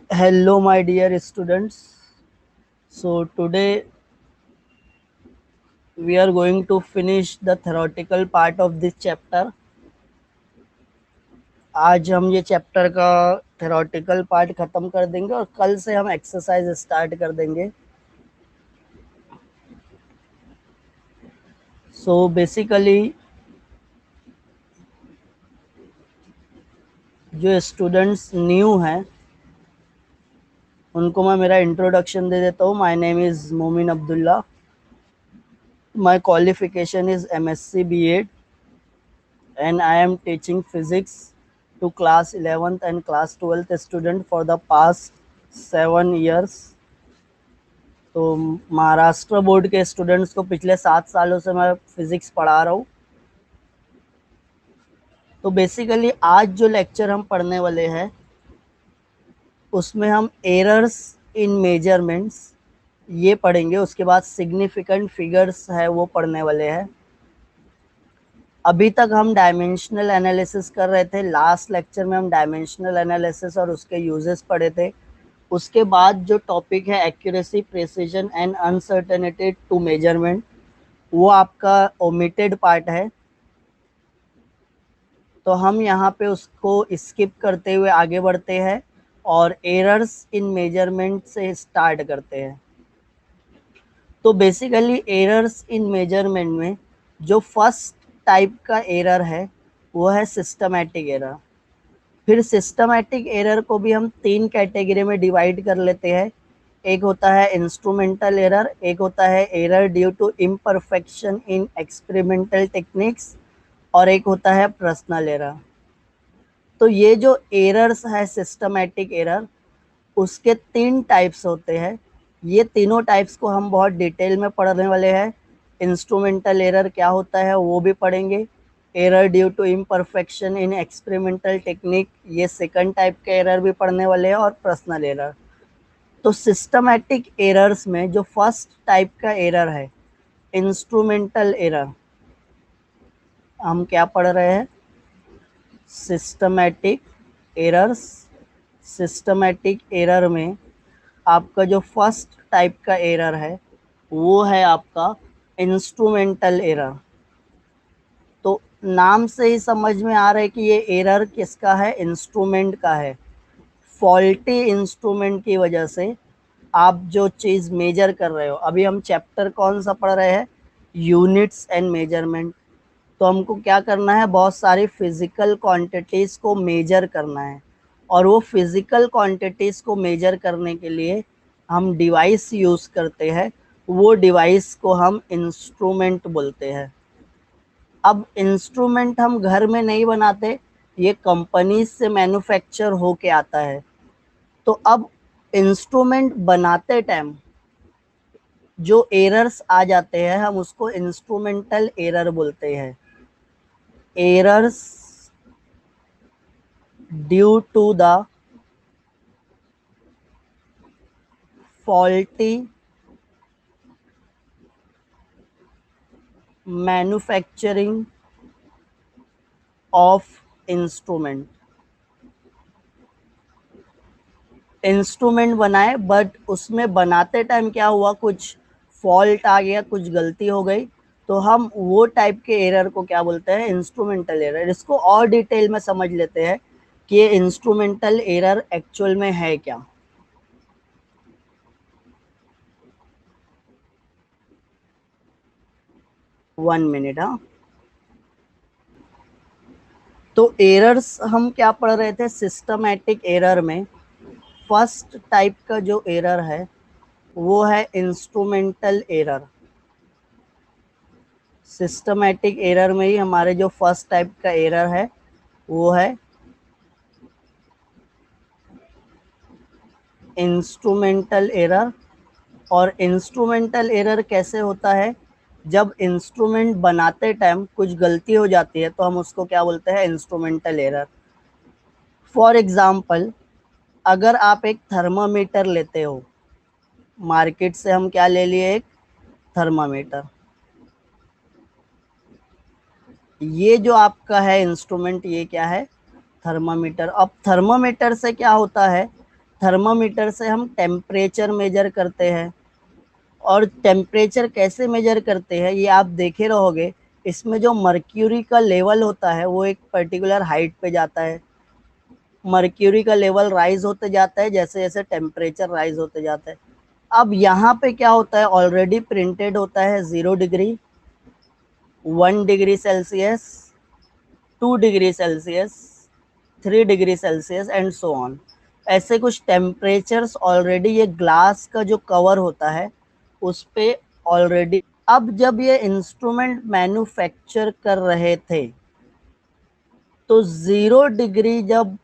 Hello, my dear students. So, today we are going to finish the theoretical part of this chapter. आज हम ये chapter का theoretical part ख़त्म कर देंगे और कल से हम एक्सरसाइज स्टार्ट कर देंगे. सो बेसिकली जो स्टूडेंट्स न्यू हैं उनको मैं मेरा इंट्रोडक्शन दे देता हूँ. माय नेम इज़ मोमिन Abdullah. My qualification is MSc B.Ed and I am teaching physics to class 11th and class 12th student for the past 7 years. तो महाराष्ट्र बोर्ड के स्टूडेंट्स को पिछले 7 सालों से मैं फिज़िक्स पढ़ा रहा हूँ. तो बेसिकली आज जो लेक्चर हम पढ़ने वाले हैं उसमें हम एरर्स इन मेजरमेंट्स ये पढ़ेंगे. उसके बाद सिग्निफिकेंट फिगर्स है वो पढ़ने वाले हैं. अभी तक हम डायमेंशनल एनालिसिस कर रहे थे. लास्ट लेक्चर में हम डायमेंशनल एनालिसिस और उसके यूजेस पढ़े थे. उसके बाद जो टॉपिक है accuracy, precision and uncertainty to measurement, वो आपका ओमिटेड पार्ट है. तो हम यहाँ पे उसको स्किप करते हुए आगे बढ़ते हैं और एरर्स इन मेजरमेंट से स्टार्ट करते हैं. तो बेसिकली एरर्स इन मेजरमेंट में जो फर्स्ट टाइप का एरर है वो है सिस्टमैटिक एरर. फिर सिस्टमैटिक एरर को भी हम 3 कैटेगरी में डिवाइड कर लेते हैं. एक होता है इंस्ट्रूमेंटल एरर, एक होता है error due to imperfection in experimental techniques और एक होता है पर्सनल एरर. तो ये जो एरर्स है सिस्टमैटिक एरर उसके 3 टाइप्स होते हैं. ये तीनों टाइप्स को हम बहुत डिटेल में पढ़ने वाले हैं. इंस्ट्रूमेंटल एरर क्या होता है वो भी पढ़ेंगे. Error due to imperfection in experimental technique ये सेकंड टाइप का एरर भी पढ़ने वाले हैं और पर्सनल एरर. तो सिस्टमैटिक एरर्स में जो फर्स्ट टाइप का एरर है इंस्ट्रूमेंटल एरर, हम क्या पढ़ रहे हैं? Systematic errors. सिस्टमैटिक एरर में आपका जो फर्स्ट टाइप का एरर है वो है आपका इंस्ट्रूमेंटल एरर. तो नाम से ही समझ में आ रहा है कि ये एरर किसका है? इंस्ट्रूमेंट का है. फॉल्टी इंस्ट्रूमेंट की वजह से आप जो चीज़ मेजर कर रहे हो, अभी हम चैप्टर कौन सा पढ़ रहे हैं? Units and measurement. तो हमको क्या करना है? बहुत सारी फिजिकल क्वांटिटीज़ को मेजर करना है और वो फिजिकल क्वांटिटीज़ को मेजर करने के लिए हम डिवाइस यूज़ करते हैं. वो डिवाइस को हम इंस्ट्रूमेंट बोलते हैं. अब इंस्ट्रूमेंट हम घर में नहीं बनाते, ये कंपनी से मैन्युफैक्चर होके आता है. तो अब इंस्ट्रूमेंट बनाते टाइम जो एरर्स आ जाते हैं हम उसको इंस्ट्रूमेंटल एरर बोलते हैं. Errors due to the faulty manufacturing of instrument. Instrument बनाए बट उसमें बनाते टाइम क्या हुआ? कुछ फॉल्ट आ गया, कुछ गलती हो गई. तो हम वो टाइप के एरर को क्या बोलते हैं? Instrumental error. इसको और डिटेल में समझ लेते हैं कि ये इंस्ट्रूमेंटल एरर एक्चुअल में है क्या. 1 मिनट. हाँ, तो एरर्स हम क्या पढ़ रहे थे? सिस्टमैटिक एरर में फर्स्ट टाइप का जो एरर है वो है इंस्ट्रूमेंटल एरर. सिस्टमैटिक एरर में ही हमारे जो फर्स्ट टाइप का एरर है वो है इंस्ट्रूमेंटल एरर. और इंस्ट्रूमेंटल एरर कैसे होता है? जब इंस्ट्रूमेंट बनाते टाइम कुछ गलती हो जाती है तो हम उसको क्या बोलते हैं? Instrumental error. फॉर एग्जाम्पल, अगर आप एक थर्मामीटर लेते हो मार्केट से, हम क्या ले लिए? एक थर्मामीटर. ये जो आपका है इंस्ट्रूमेंट, ये क्या है? थर्मामीटर. अब थर्मामीटर से क्या होता है? थर्मामीटर से हम टेम्परेचर मेजर करते हैं, और टेम्परेचर कैसे मेजर करते हैं ये आप देखे रहोगे। इसमें जो मर्क्यूरी का लेवल होता है वो एक पर्टिकुलर हाइट पे जाता है, मर्क्यूरी का लेवल राइज होते जाता है जैसे जैसे टेम्परेचर राइज होते जाता है। अब यहाँ पे क्या होता है, ऑलरेडी प्रिंटेड होता है 0 degree, 1 degree Celsius, 2 degree Celsius, 3 degree Celsius and so on. ऐसे कुछ टेम्परेचर्स ऑलरेडी ये ग्लास का जो कवर होता है उस पे ऑलरेडी। अब जब ये इंस्ट्रूमेंट मैन्युफैक्चर कर रहे थे तो 0 डिग्री जब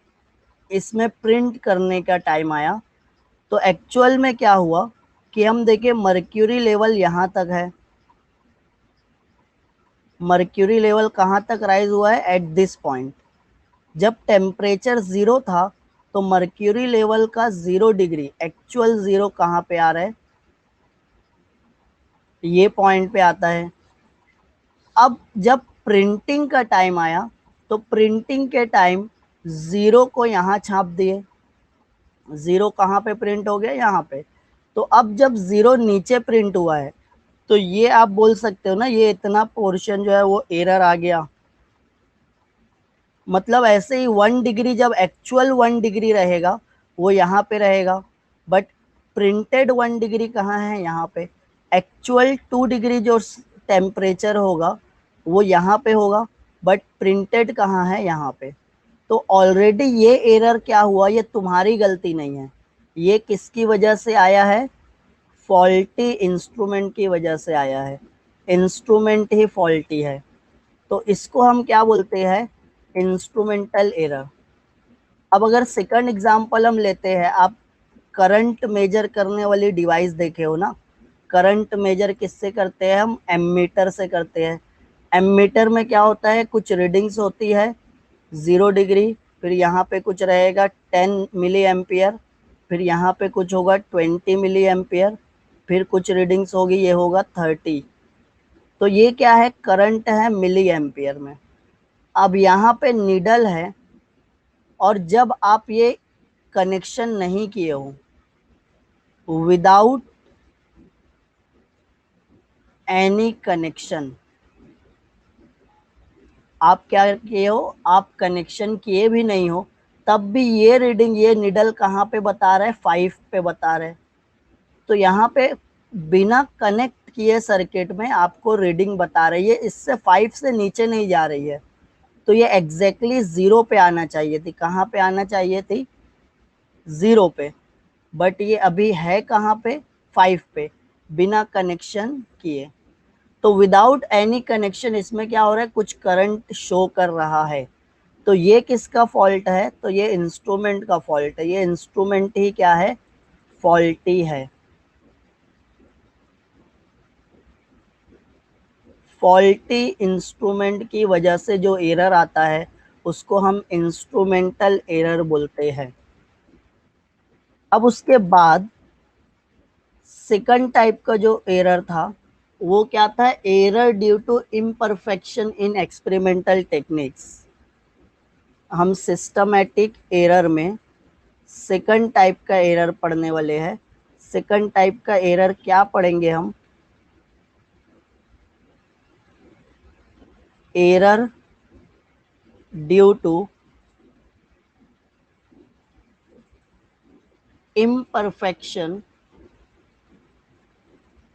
इसमें प्रिंट करने का टाइम आया तो एक्चुअल में क्या हुआ कि हम देखें मर्क्यूरी लेवल यहाँ तक है, मर्क्यूरी लेवल कहाँ तक राइज हुआ है, एट दिस पॉइंट। जब टेम्परेचर 0 था तो मर्क्यूरी लेवल का 0 डिग्री एक्चुअल 0 कहाँ पे आ रहा है, ये पॉइंट पे आता है। अब जब प्रिंटिंग का टाइम आया तो प्रिंटिंग के टाइम 0 को यहाँ छाप दिए, 0 कहाँ पे प्रिंट हो गया, यहाँ पे। तो अब जब 0 नीचे प्रिंट हुआ है तो ये आप बोल सकते हो ना, ये इतना पोर्शन जो है वो एरर आ गया। मतलब ऐसे ही 1 डिग्री जब एक्चुअल 1 डिग्री रहेगा वो यहाँ पे रहेगा, बट प्रिंटेड 1 डिग्री कहाँ है, यहाँ पे। एक्चुअल 2 डिग्री जो टेम्परेचर होगा वो यहाँ पे होगा, बट प्रिंटेड कहाँ है, यहाँ पे। तो ऑलरेडी ये एरर क्या हुआ, ये तुम्हारी गलती नहीं है, ये किसकी वजह से आया है, फॉल्टी इंस्ट्रूमेंट की वजह से आया है। इंस्ट्रूमेंट ही फॉल्टी है, तो इसको हम क्या बोलते हैं, इंस्ट्रूमेंटल एरर। अब अगर सेकंड एग्जांपल हम लेते हैं, आप करंट मेजर करने वाली डिवाइस देखे हो ना, करंट मेजर किससे करते हैं हम, एमीटर से करते हैं। एमीटर में क्या होता है, कुछ रीडिंग्स होती है 0 डिग्री, फिर यहाँ पे कुछ रहेगा 10 मिली एम्पियर, फिर यहाँ पे कुछ होगा 20 मिली एम्पियर, फिर कुछ रीडिंग्स होगी, ये होगा 30। तो ये क्या है, करंट है मिली एम्पियर में। अब यहाँ पे नीडल है, और जब आप ये कनेक्शन नहीं किए हो, विदाउट एनी कनेक्शन, आप क्या किए हो, आप कनेक्शन किए भी नहीं हो, तब भी ये रीडिंग, ये नीडल कहाँ पे बता रहा है, 5 पे बता रहा है। तो यहाँ पे बिना कनेक्ट किए सर्किट में आपको रीडिंग बता रही है, इससे 5 से नीचे नहीं जा रही है। तो ये एग्जैक्टली 0 पे आना चाहिए थी, कहाँ पे आना चाहिए थी, 0 पे, बट ये अभी है कहाँ पे, 5 पे, बिना कनेक्शन किए। तो विदाउट एनी कनेक्शन इसमें क्या हो रहा है, कुछ करंट शो कर रहा है। तो ये किसका फॉल्ट है, तो ये इंस्ट्रूमेंट का फॉल्ट है, ये इंस्ट्रूमेंट ही क्या है, फॉल्टी है। फॉल्टी इंस्ट्रूमेंट की वजह से जो एरर आता है उसको हम इंस्ट्रूमेंटल एरर बोलते हैं। अब उसके बाद सेकंड टाइप का जो एरर था वो क्या था, error due to imperfection in experimental techniques. हम सिस्टमैटिक एरर में सेकंड टाइप का एरर पढ़ने वाले हैं। सेकंड टाइप का एरर क्या पढ़ेंगे हम, error due to imperfection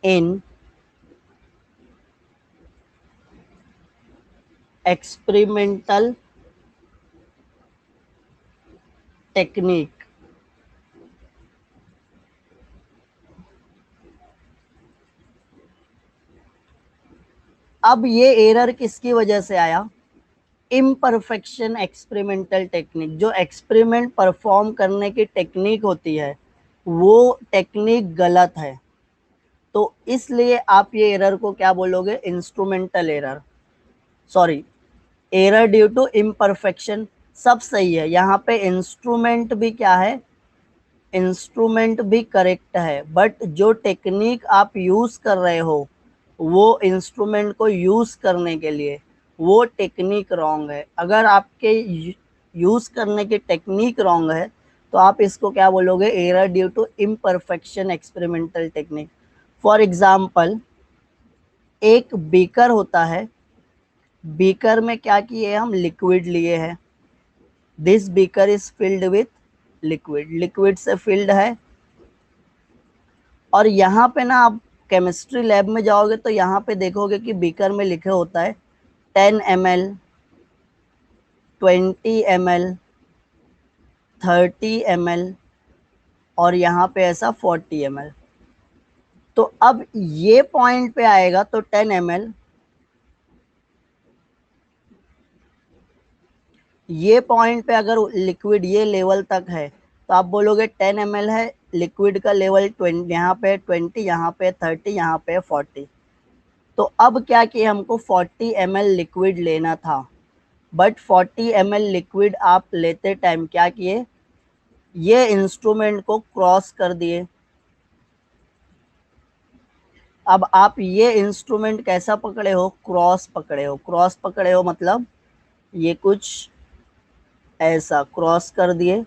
in experimental technique। अब ये एरर किसकी वजह से आया, इम्परफेक्शन एक्सपेरिमेंटल टेक्निक, जो एक्सपेरिमेंट परफॉर्म करने की टेक्निक होती है वो टेक्निक गलत है। तो इसलिए आप ये एरर को क्या बोलोगे, instrumental error, sorry, error due to imperfection. सब सही है, यहाँ पे इंस्ट्रूमेंट भी क्या है, इंस्ट्रूमेंट भी करेक्ट है, बट जो टेक्निक आप यूज कर रहे हो वो इंस्ट्रूमेंट को यूज करने के लिए वो टेक्निक रॉन्ग है। अगर आपके यूज करने की टेक्निक रॉन्ग है तो आप इसको क्या बोलोगे, error due to imperfection experimental technique. For example, एक बीकर होता है, बीकर में क्या किए हम, लिक्विड लिए हैं, this beaker is filled with liquid, liquid से फिल्ड है। और यहाँ पे ना आप केमिस्ट्री लैब में जाओगे तो यहाँ पे देखोगे कि बीकर में लिखे होता है 10 ml, 20 ml, 30 ml और यहाँ पे ऐसा 40 ml। तो अब ये पॉइंट पे आएगा तो 10 ml, ये पॉइंट पे अगर लिक्विड ये लेवल तक है तो आप बोलोगे 10 ml है, लिक्विड का लेवल 20, यहाँ पे 20, यहाँ पे 30, यहाँ पे 40। तो अब क्या किया, हमको 40 ml लिक्विड लेना था, बट 40 ml लिक्विड आप लेते टाइम क्या किए, ये इंस्ट्रूमेंट को क्रॉस कर दिए। अब आप ये इंस्ट्रूमेंट कैसा पकड़े हो, क्रॉस पकड़े हो, क्रॉस पकड़े हो मतलब ये कुछ ऐसा क्रॉस कर दिए।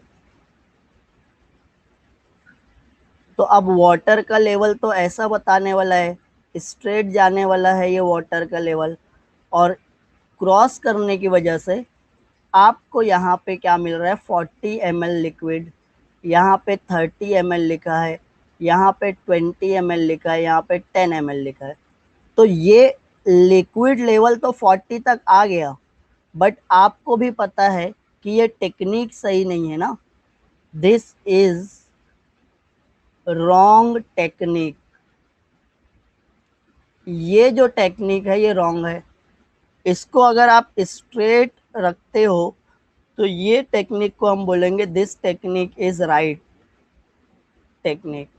तो अब वाटर का लेवल तो ऐसा बताने वाला है, स्ट्रेट जाने वाला है ये वाटर का लेवल, और क्रॉस करने की वजह से आपको यहाँ पे क्या मिल रहा है, 40 ml लिक्विड, यहाँ पे 30 ml लिखा है, यहाँ पे 20 ml लिखा है, यहाँ पे 10 ml लिखा है। तो ये लिक्विड लेवल तो 40 तक आ गया, बट आपको भी पता है कि ये टेक्निक सही नहीं है ना, दिस इज रॉन्ग टेक्निक, ये जो टेक्निक है ये रॉन्ग है। इसको अगर आप स्ट्रेट रखते हो तो ये टेक्निक को हम बोलेंगे this technique is right technique.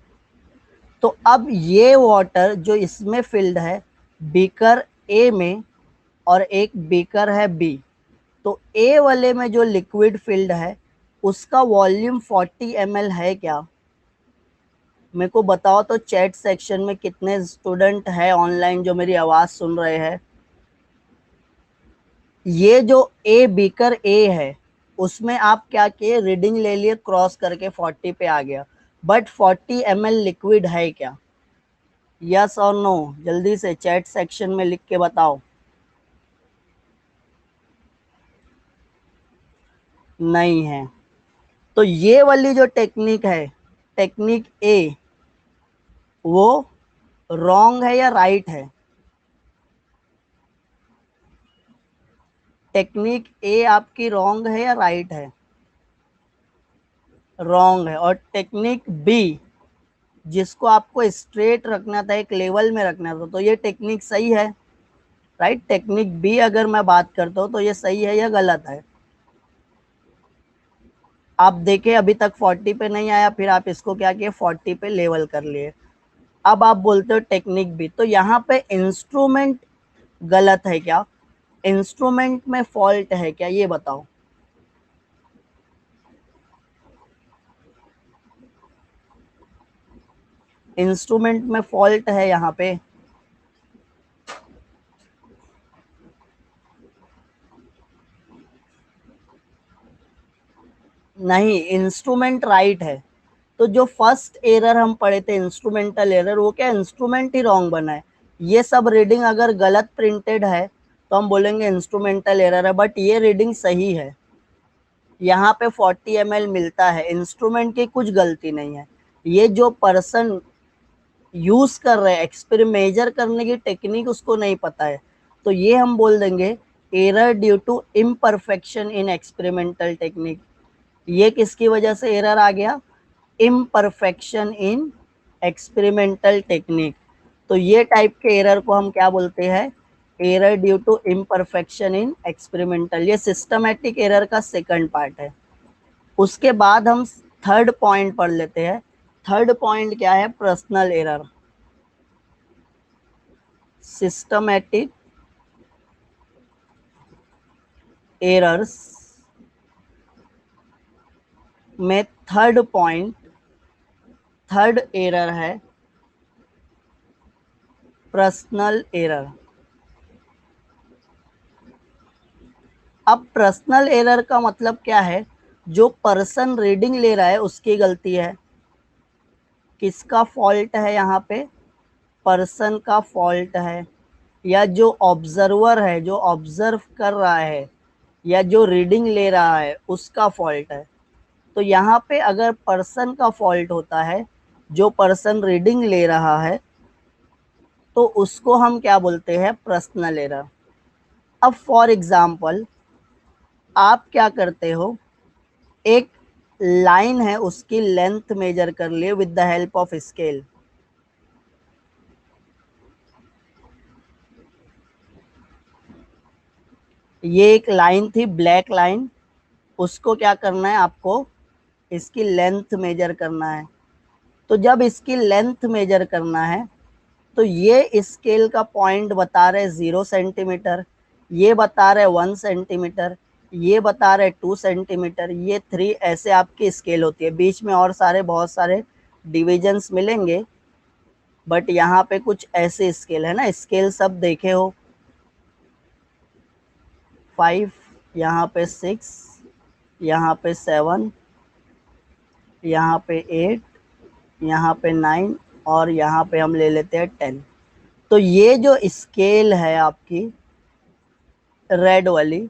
तो अब ये वाटर जो इसमें फिल्ड है बीकर ए में और एक बीकर है बी, तो ए वाले में जो लिक्विड फिल्ड है उसका वॉल्यूम 40 ml है क्या, मेरे को बताओ तो चैट सेक्शन में कितने स्टूडेंट है ऑनलाइन जो मेरी आवाज सुन रहे हैं। ये जो ए बीकर ए है उसमें आप क्या किए, रीडिंग ले लिए क्रॉस करके 40 पे आ गया, बट 40 ml लिक्विड है क्या, यस और नो, जल्दी से चैट सेक्शन में लिख के बताओ। नहीं है। तो ये वाली जो टेक्निक है, टेक्निक ए, वो रॉन्ग है या राइट है, टेक्निक ए आपकी रॉन्ग है या राइट है, रॉन्ग है। और टेक्निक बी जिसको आपको स्ट्रेट रखना था, एक लेवल में रखना था, तो ये टेक्निक सही है, राइट। टेक्निक बी अगर मैं बात करता हूँ तो ये सही है या गलत है, आप देखें अभी तक 40 पे नहीं आया, फिर आप इसको क्या किए 40 पे लेवल कर लिए। अब आप बोलते हो टेक्निक बी, तो यहाँ पे इंस्ट्रूमेंट गलत है क्या, इंस्ट्रूमेंट में फॉल्ट है क्या, ये बताओ। इंस्ट्रूमेंट में फॉल्ट है यहाँ पे, नहीं, इंस्ट्रूमेंट राइट है। तो जो फर्स्ट एरर हम पढ़े थे इंस्ट्रूमेंटल एरर, वो क्या इंस्ट्रूमेंट ही रॉन्ग बना है, ये सब रीडिंग अगर गलत प्रिंटेड है तो हम बोलेंगे इंस्ट्रूमेंटल एरर है, बट ये रीडिंग सही है, यहाँ पे 40 ml मिलता है, इंस्ट्रूमेंट की कुछ गलती नहीं है, ये जो पर्सन यूज कर रहे हैं मेजर करने की टेक्निक उसको नहीं पता है, तो ये हम बोल देंगे error due to imperfection in experimental technique. ये किसकी वजह से एरर आ गया, इम्परफेक्शन इन एक्सपेरिमेंटल टेक्निक। तो ये टाइप के एरर को हम क्या बोलते हैं, error due to imperfection in experimental. ये सिस्टमैटिक एरर का सेकंड पार्ट है। उसके बाद हम थर्ड पॉइंट पढ़ लेते हैं। थर्ड पॉइंट क्या है, पर्सनल एरर। सिस्टमैटिक एरर्स में थर्ड पॉइंट, थर्ड एरर है पर्सनल एरर। अब पर्सनल एरर का मतलब क्या है, जो पर्सन रीडिंग ले रहा है उसकी गलती है। किसका फॉल्ट है यहाँ पे? पर्सन का फॉल्ट है, या जो ऑब्जर्वर है, जो ऑब्जर्व कर रहा है, या जो रीडिंग ले रहा है उसका फॉल्ट है। तो यहाँ पे अगर पर्सन का फॉल्ट होता है, जो पर्सन रीडिंग ले रहा है, तो उसको हम क्या बोलते हैं? Personal error. अब फॉर एग्जाम्पल आप क्या करते हो, एक लाइन है उसकी लेंथ मेजर कर लिए with the help of scale. ये एक लाइन थी, ब्लैक लाइन, उसको क्या करना है आपको? इसकी लेंथ मेजर करना है। तो जब इसकी लेंथ मेजर करना है तो ये स्केल का पॉइंट बता रहे 0 सेंटीमीटर, ये बता रहे 1 सेंटीमीटर, ये बता रहे 2 सेंटीमीटर, ये 3, ऐसे आपकी स्केल होती है। बीच में और सारे बहुत सारे डिविजन्स मिलेंगे, बट यहाँ पे कुछ ऐसे स्केल है ना, स्केल सब देखे हो, 5, यहाँ पे 6, यहाँ पे 7, यहाँ पे 8, यहाँ पे 9, और यहाँ पे हम ले लेते हैं 10। तो ये जो स्केल है आपकी रेड वाली,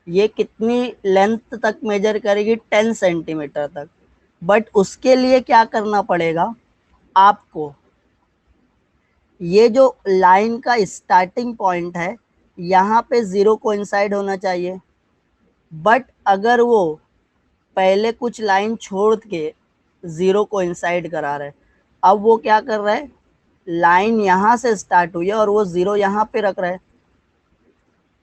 ये कितनी लेंथ तक मेजर करेगी? 10 सेंटीमीटर तक। बट उसके लिए क्या करना पड़ेगा आपको? ये जो लाइन का स्टार्टिंग पॉइंट है, यहाँ पे 0 कोइंसाइड होना चाहिए। बट अगर वो पहले कुछ लाइन छोड़ के 0 कोइंसाइड करा रहे, अब वो क्या कर रहा है? लाइन यहाँ से स्टार्ट हुई है और वो 0 यहाँ पे रख रहा है,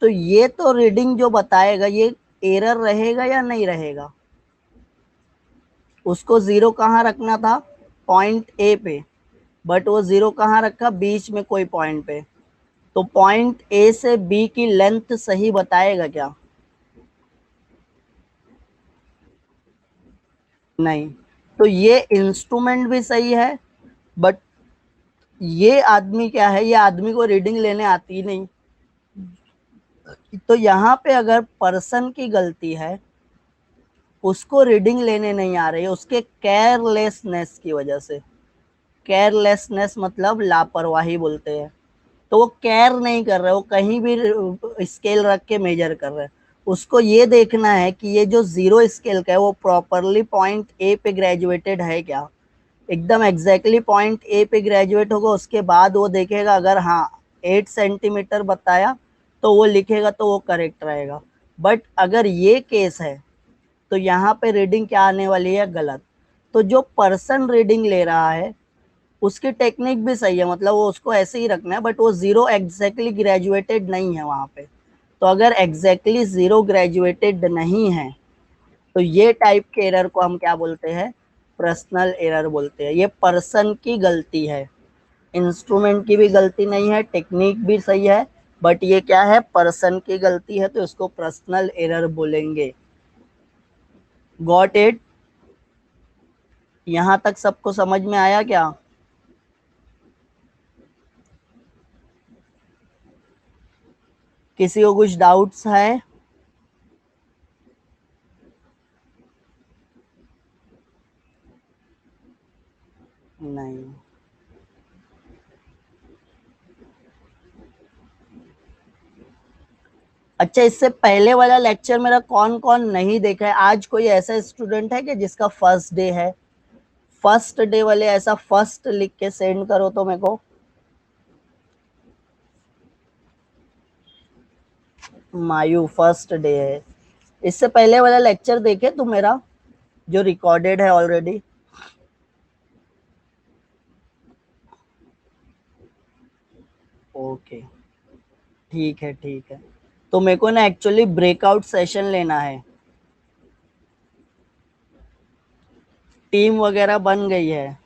तो ये तो रीडिंग जो बताएगा ये एरर रहेगा या नहीं रहेगा? उसको 0 कहाँ रखना था? पॉइंट ए पे, बट वो 0 कहाँ रखा? बीच में कोई पॉइंट पे। तो पॉइंट ए से बी की लेंथ सही बताएगा क्या? नहीं। तो ये इंस्ट्रूमेंट भी सही है, बट ये आदमी क्या है, ये आदमी को रीडिंग लेने आती नहीं। तो यहाँ पे अगर पर्सन की गलती है, उसको रीडिंग लेने नहीं आ रही है, उसके केयरलेसनेस की वजह से। केयरलेसनेस मतलब लापरवाही बोलते हैं। तो वो केयर नहीं कर रहे, वो कहीं भी स्केल रख के मेजर कर रहे हैं। उसको ये देखना है कि ये जो 0 स्केल का है वो प्रॉपरली पॉइंट ए पे ग्रेजुएटेड है क्या, एकदम एग्जैक्टली पॉइंट ए पे ग्रेजुएट होगा। उसके बाद वो देखेगा, अगर हाँ 8 सेंटीमीटर बताया तो वो लिखेगा, तो वो करेक्ट रहेगा। बट अगर ये केस है तो यहाँ पे रीडिंग क्या आने वाली है? गलत। तो जो पर्सन रीडिंग ले रहा है उसकी टेक्निक भी सही है, मतलब वो उसको ऐसे ही रखना है, बट वो 0 एग्जैक्टली ग्रेजुएटेड नहीं है वहाँ पे। तो अगर एग्जैक्टली 0 ग्रेजुएटेड नहीं है तो ये टाइप के एरर को हम क्या बोलते हैं? पर्सनल एरर बोलते हैं। ये पर्सन की गलती है, इंस्ट्रूमेंट की भी गलती नहीं है, टेक्निक भी सही है, बट ये क्या है? पर्सन की गलती है, तो इसको पर्सनल एरर बोलेंगे। Got it? यहाँ तक सबको समझ में आया क्या? किसी को कुछ डाउट्स है? नहीं। अच्छा, इससे पहले वाला लेक्चर मेरा कौन कौन नहीं देखा है? आज कोई ऐसा स्टूडेंट है कि जिसका फर्स्ट डे है? फर्स्ट डे वाले ऐसा फर्स्ट लिख के सेंड करो तो मेरे को। मायू फर्स्ट डे है। इससे पहले वाला लेक्चर देखे तुम मेरा, जो रिकॉर्डेड है ऑलरेडी? ओके, ठीक है ठीक है। तो मेरे को ना एक्चुअली ब्रेकआउट सेशन लेना है। टीम वगैरह बन गई है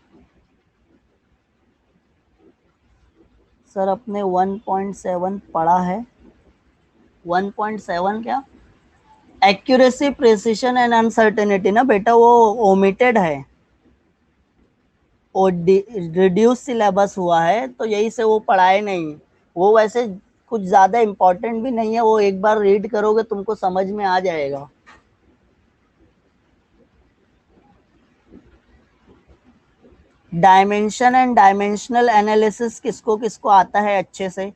सर, अपने 1.7 पढ़ा है। 1.7 क्या? एक्यूरेसी, प्रिसिशन एंड अनसर्टेनिटी ना बेटा, वो ओमिटेड है, वो रिड्यूस सिलेबस हुआ है, तो यही से वो पढ़ाए नहीं। वो वैसे कुछ ज़्यादा इम्पोर्टेंट भी नहीं है, वो एक बार रीड करोगे तुमको समझ में आ जाएगा। डायमेंशन एंड डायमेंशनल एनालिसिस किसको किसको आता है अच्छे से?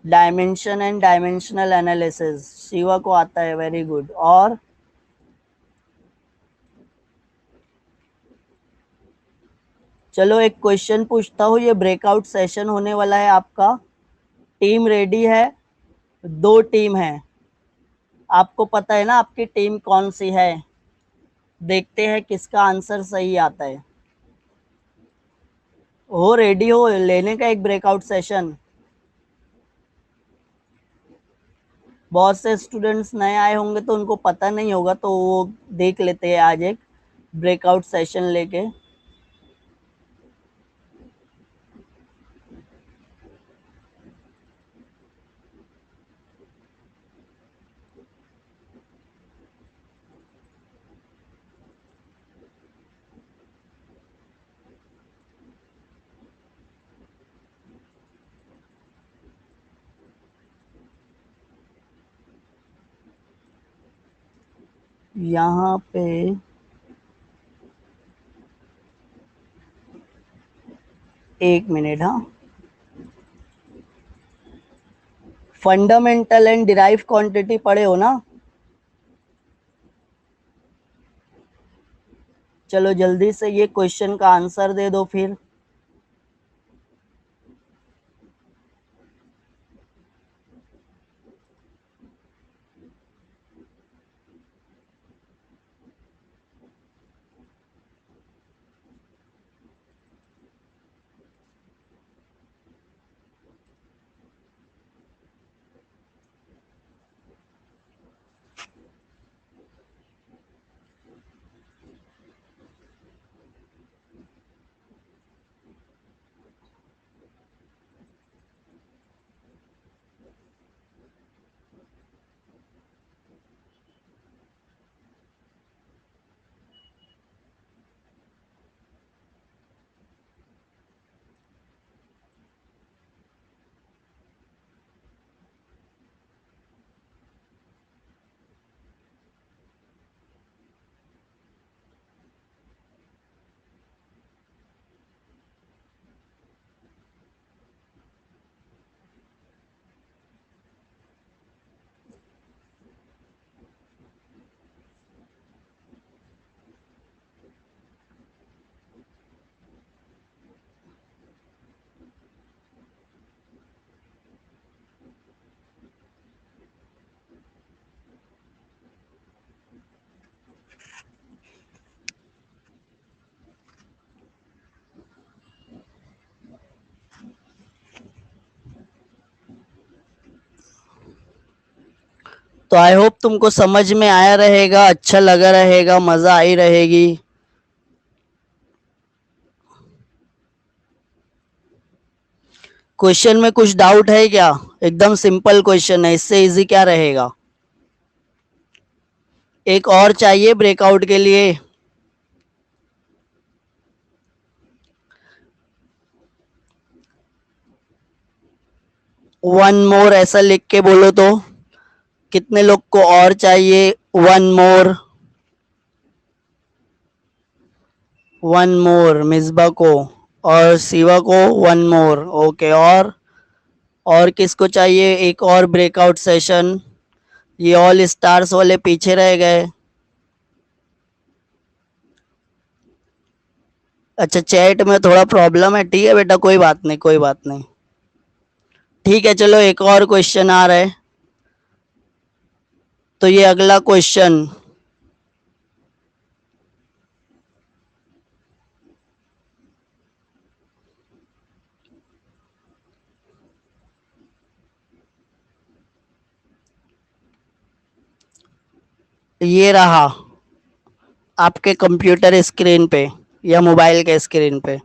Dimension and dimensional analysis Shiva को आता है, वेरी गुड। और चलो एक क्वेश्चन पूछता हूँ, ये ब्रेकआउट सेशन होने वाला है आपका, टीम रेडी है? दो टीम है, आपको पता है ना आपकी टीम कौन सी है? देखते हैं किसका आंसर सही आता है। हो रेडी हो लेने का एक ब्रेकआउट सेशन? बहुत से स्टूडेंट्स नए आए होंगे तो उनको पता नहीं होगा, तो वो देख लेते हैं आज एक ब्रेकआउट सेशन लेके। यहाँ पे एक मिनट, हाँ। फंडामेंटल एंड डिराइव क्वांटिटी पढ़े हो ना? चलो जल्दी से ये क्वेश्चन का आंसर दे दो फिर। तो आई होप तुमको समझ में आया रहेगा, अच्छा लगा रहेगा, मजा आई रहेगी। क्वेश्चन में कुछ डाउट है क्या? एकदम सिंपल क्वेश्चन है, इससे इजी क्या रहेगा? एक और चाहिए ब्रेकआउट के लिए? वन मोर ऐसा लिख के बोलो तो। कितने लोग को और चाहिए one more? One more Misbah को और शिवा को वन मोर, ओके। और किसको चाहिए एक और ब्रेकआउट सेशन? ये ऑल स्टार्स वाले पीछे रह गए। अच्छा, चैट में थोड़ा प्रॉब्लम है, ठीक है बेटा, कोई बात नहीं, कोई बात नहीं। ठीक है, चलो एक और क्वेश्चन आ रहा है। तो ये अगला क्वेश्चन, ये रहा आपके कंप्यूटर स्क्रीन पे या मोबाइल के स्क्रीन पे।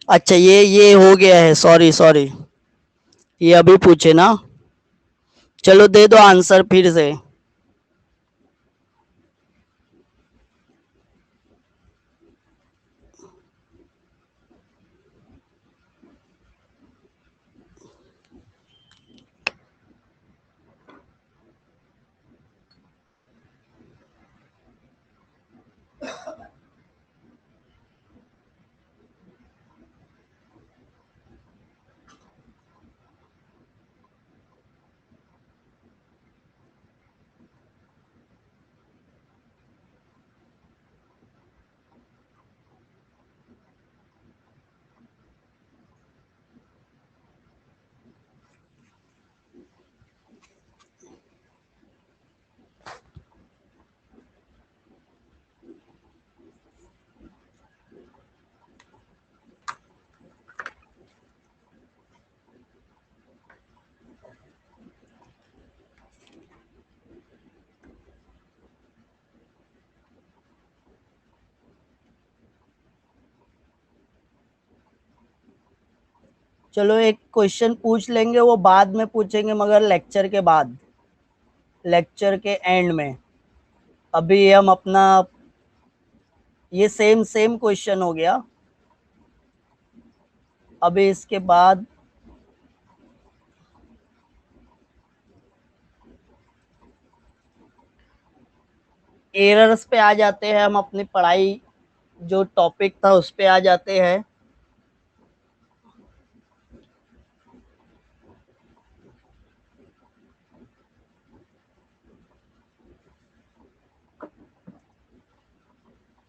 अच्छा, ये हो गया है, सॉरी सॉरी, ये अभी पूछे ना। चलो दे दो आंसर फिर से। चलो एक क्वेश्चन पूछ लेंगे, वो बाद में पूछेंगे मगर लेक्चर के बाद, लेक्चर के एंड में। अभी हम अपना ये सेम सेम क्वेश्चन हो गया। अभी इसके बाद एरर्स पे आ जाते हैं हम, अपनी पढ़ाई जो टॉपिक था उस पे आ जाते हैं।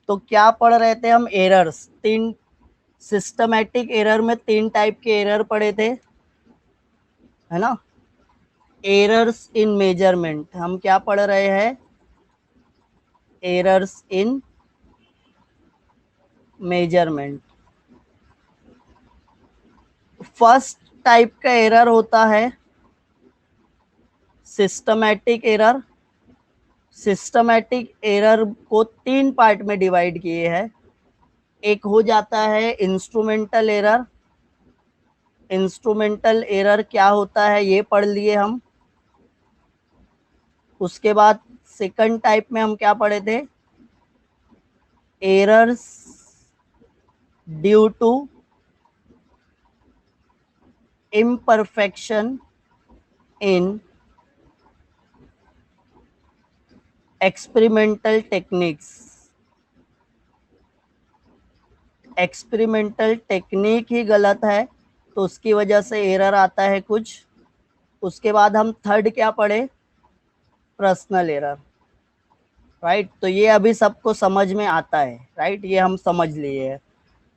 तो क्या पढ़ रहे थे हम? एरर्स। तीन सिस्टमैटिक एरर में तीन टाइप के एरर पढ़े थे, है ना। एरर्स इन मेजरमेंट हम क्या पढ़ रहे हैं? Errors in measurement. First type का एरर होता है सिस्टमैटिक एरर। सिस्टमैटिक एरर को तीन पार्ट में डिवाइड किए हैं। एक हो जाता है इंस्ट्रूमेंटल एरर। इंस्ट्रूमेंटल एरर क्या होता है ये पढ़ लिए हम। उसके बाद सेकंड टाइप में हम क्या पढ़े थे? Errors due to imperfection in experimental techniques। Experimental technique ही गलत है तो उसकी वजह से एरर आता है कुछ। उसके बाद हम थर्ड क्या पढ़े? Personal error. राइट, तो ये अभी सबको समझ में आता है, राइट, ये हम समझ लिए हैं।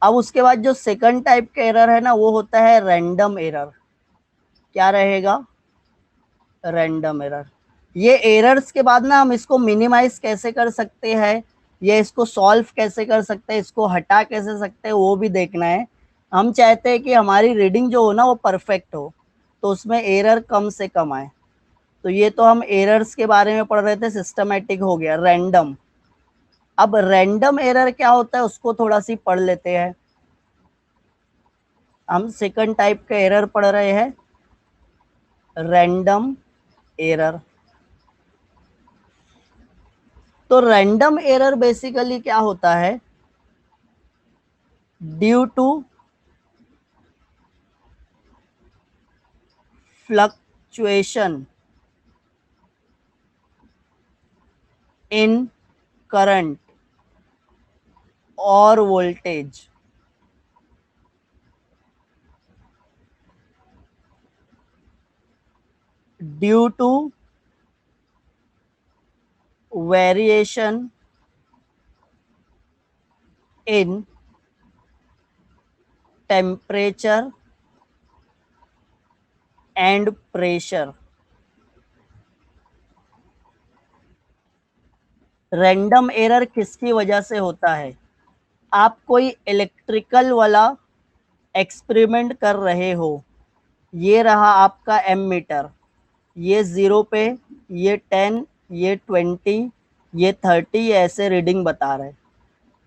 अब उसके बाद जो सेकंड टाइप का एरर है ना, वो होता है रैंडम एरर। क्या रहेगा? Random error. ये एरर्स के बाद ना हम इसको मिनिमाइज कैसे कर सकते हैं, ये इसको सॉल्व कैसे कर सकते हैं, इसको हटा कैसे सकते हैं, वो भी देखना है। हम चाहते हैं कि हमारी रीडिंग जो हो ना वो परफेक्ट हो, तो उसमें एरर कम से कम आए। तो ये तो हम एरर्स के बारे में पढ़ रहे थे, सिस्टमैटिक हो गया। रैंडम, अब रैंडम एरर क्या होता है उसको थोड़ा सी पढ़ लेते हैं। हम सेकंड टाइप का एरर पढ़ रहे हैं, रैंडम एरर। तो रैंडम एरर बेसिकली क्या होता है? Due to fluctuation in current और वोल्टेज, due to variation in temperature and pressure. Random error किसकी वजह से होता है? आप कोई इलेक्ट्रिकल वाला एक्सपेरिमेंट कर रहे हो, ये रहा आपका एमीटर, ये 0 पे, ये 10, ये 20, ये 30 ऐसे रीडिंग बता रहे।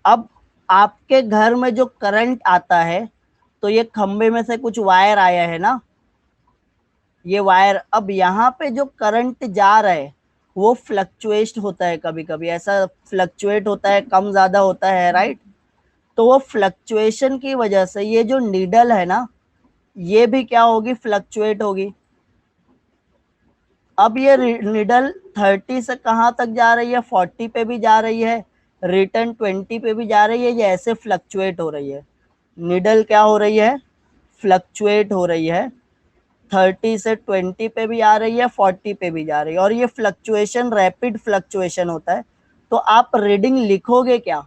अब आपके घर में जो करंट आता है, तो ये खंबे में से कुछ वायर आया है ना, ये वायर, अब यहाँ पे जो करंट जा रहा है वो फ्लक्चुएट होता है, कभी कभी ऐसा फ्लक्चुएट होता है, कम ज्यादा होता है, राइट। तो वो फ्लक्चुएशन की वजह से ये जो नीडल है ना, ये भी क्या होगी? फ्लक्चुएट होगी। अब ये नीडल 30 से कहाँ तक जा रही है? 40 पे भी जा रही है, रिटर्न 20 पे भी जा रही है, ये ऐसे फ्लक्चुएट हो रही है। नीडल क्या हो रही है? फ्लक्चुएट हो रही है। 30 से 20 पे भी आ रही है, 40 पे भी जा रही है, और ये फ्लक्चुएशन रैपिड फ्लक्चुएशन होता है। तो आप रीडिंग लिखोगे क्या?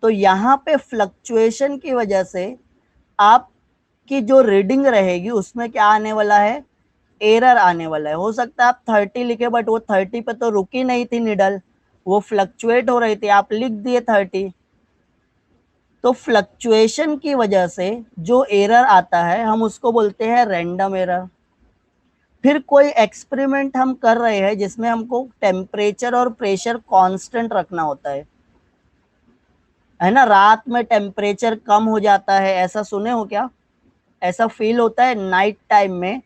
तो यहाँ पे फ्लक्चुएशन की वजह से आपकी जो रीडिंग रहेगी उसमें क्या आने वाला है? एरर आने वाला है। हो सकता है आप 30 लिखे, बट वो 30 पे तो रुकी नहीं थी निडल, वो फ्लक्चुएट हो रही थी, आप लिख दिए 30। तो फ्लक्चुएशन की वजह से जो एरर आता है हम उसको बोलते हैं रैंडम एरर। फिर कोई एक्सपेरिमेंट हम कर रहे हैं जिसमें हमको टेम्परेचर और प्रेशर कांस्टेंट रखना होता है ना। रात में टेम्परेचर कम हो जाता है, ऐसा सुने हो क्या? ऐसा फील होता है नाइट टाइम में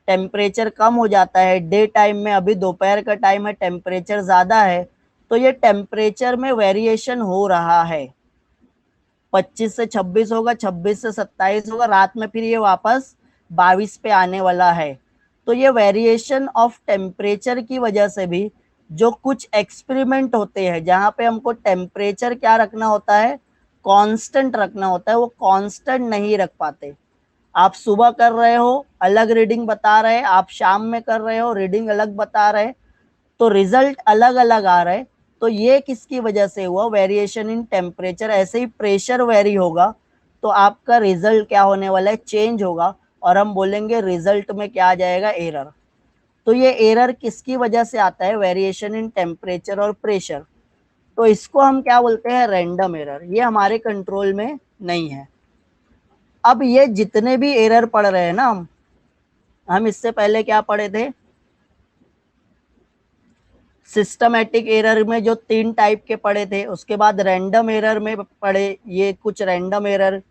टेम्परेचर कम हो जाता है, डे टाइम में अभी दोपहर का टाइम है टेम्परेचर ज़्यादा है, तो ये टेम्परेचर में वेरिएशन हो रहा है। 25 से 26 होगा, 26 से 27 होगा, रात में फिर ये वापस 22 पे आने वाला है। तो ये वेरिएशन ऑफ टेम्परेचर की वजह से भी जो कुछ एक्सपेरिमेंट होते हैं जहाँ पे हमको टेम्परेचर क्या रखना होता है, कांस्टेंट रखना होता है, वो कांस्टेंट नहीं रख पाते। आप सुबह कर रहे हो अलग रीडिंग बता रहे, आप शाम में कर रहे हो रीडिंग अलग बता रहे, तो रिजल्ट अलग अलग आ रहे। तो ये किसकी वजह से हुआ, वेरिएशन इन टेम्परेचर। ऐसे ही प्रेशर वेरी होगा तो आपका रिजल्ट क्या होने वाला है, चेंज होगा, और हम बोलेंगे रिजल्ट में क्या आ जाएगा, एरर। तो ये एरर किसकी वजह से आता है, वेरिएशन इन टेम्परेचर और प्रेशर। तो इसको हम क्या बोलते हैं, रैंडम एरर। ये हमारे कंट्रोल में नहीं है। अब ये जितने भी एरर पढ़ रहे हैं ना हम इससे पहले क्या पढ़े थे, सिस्टमैटिक एरर में जो 3 टाइप के पढ़े थे, उसके बाद रैंडम एरर में पढ़े, ये कुछ रैंडम एरर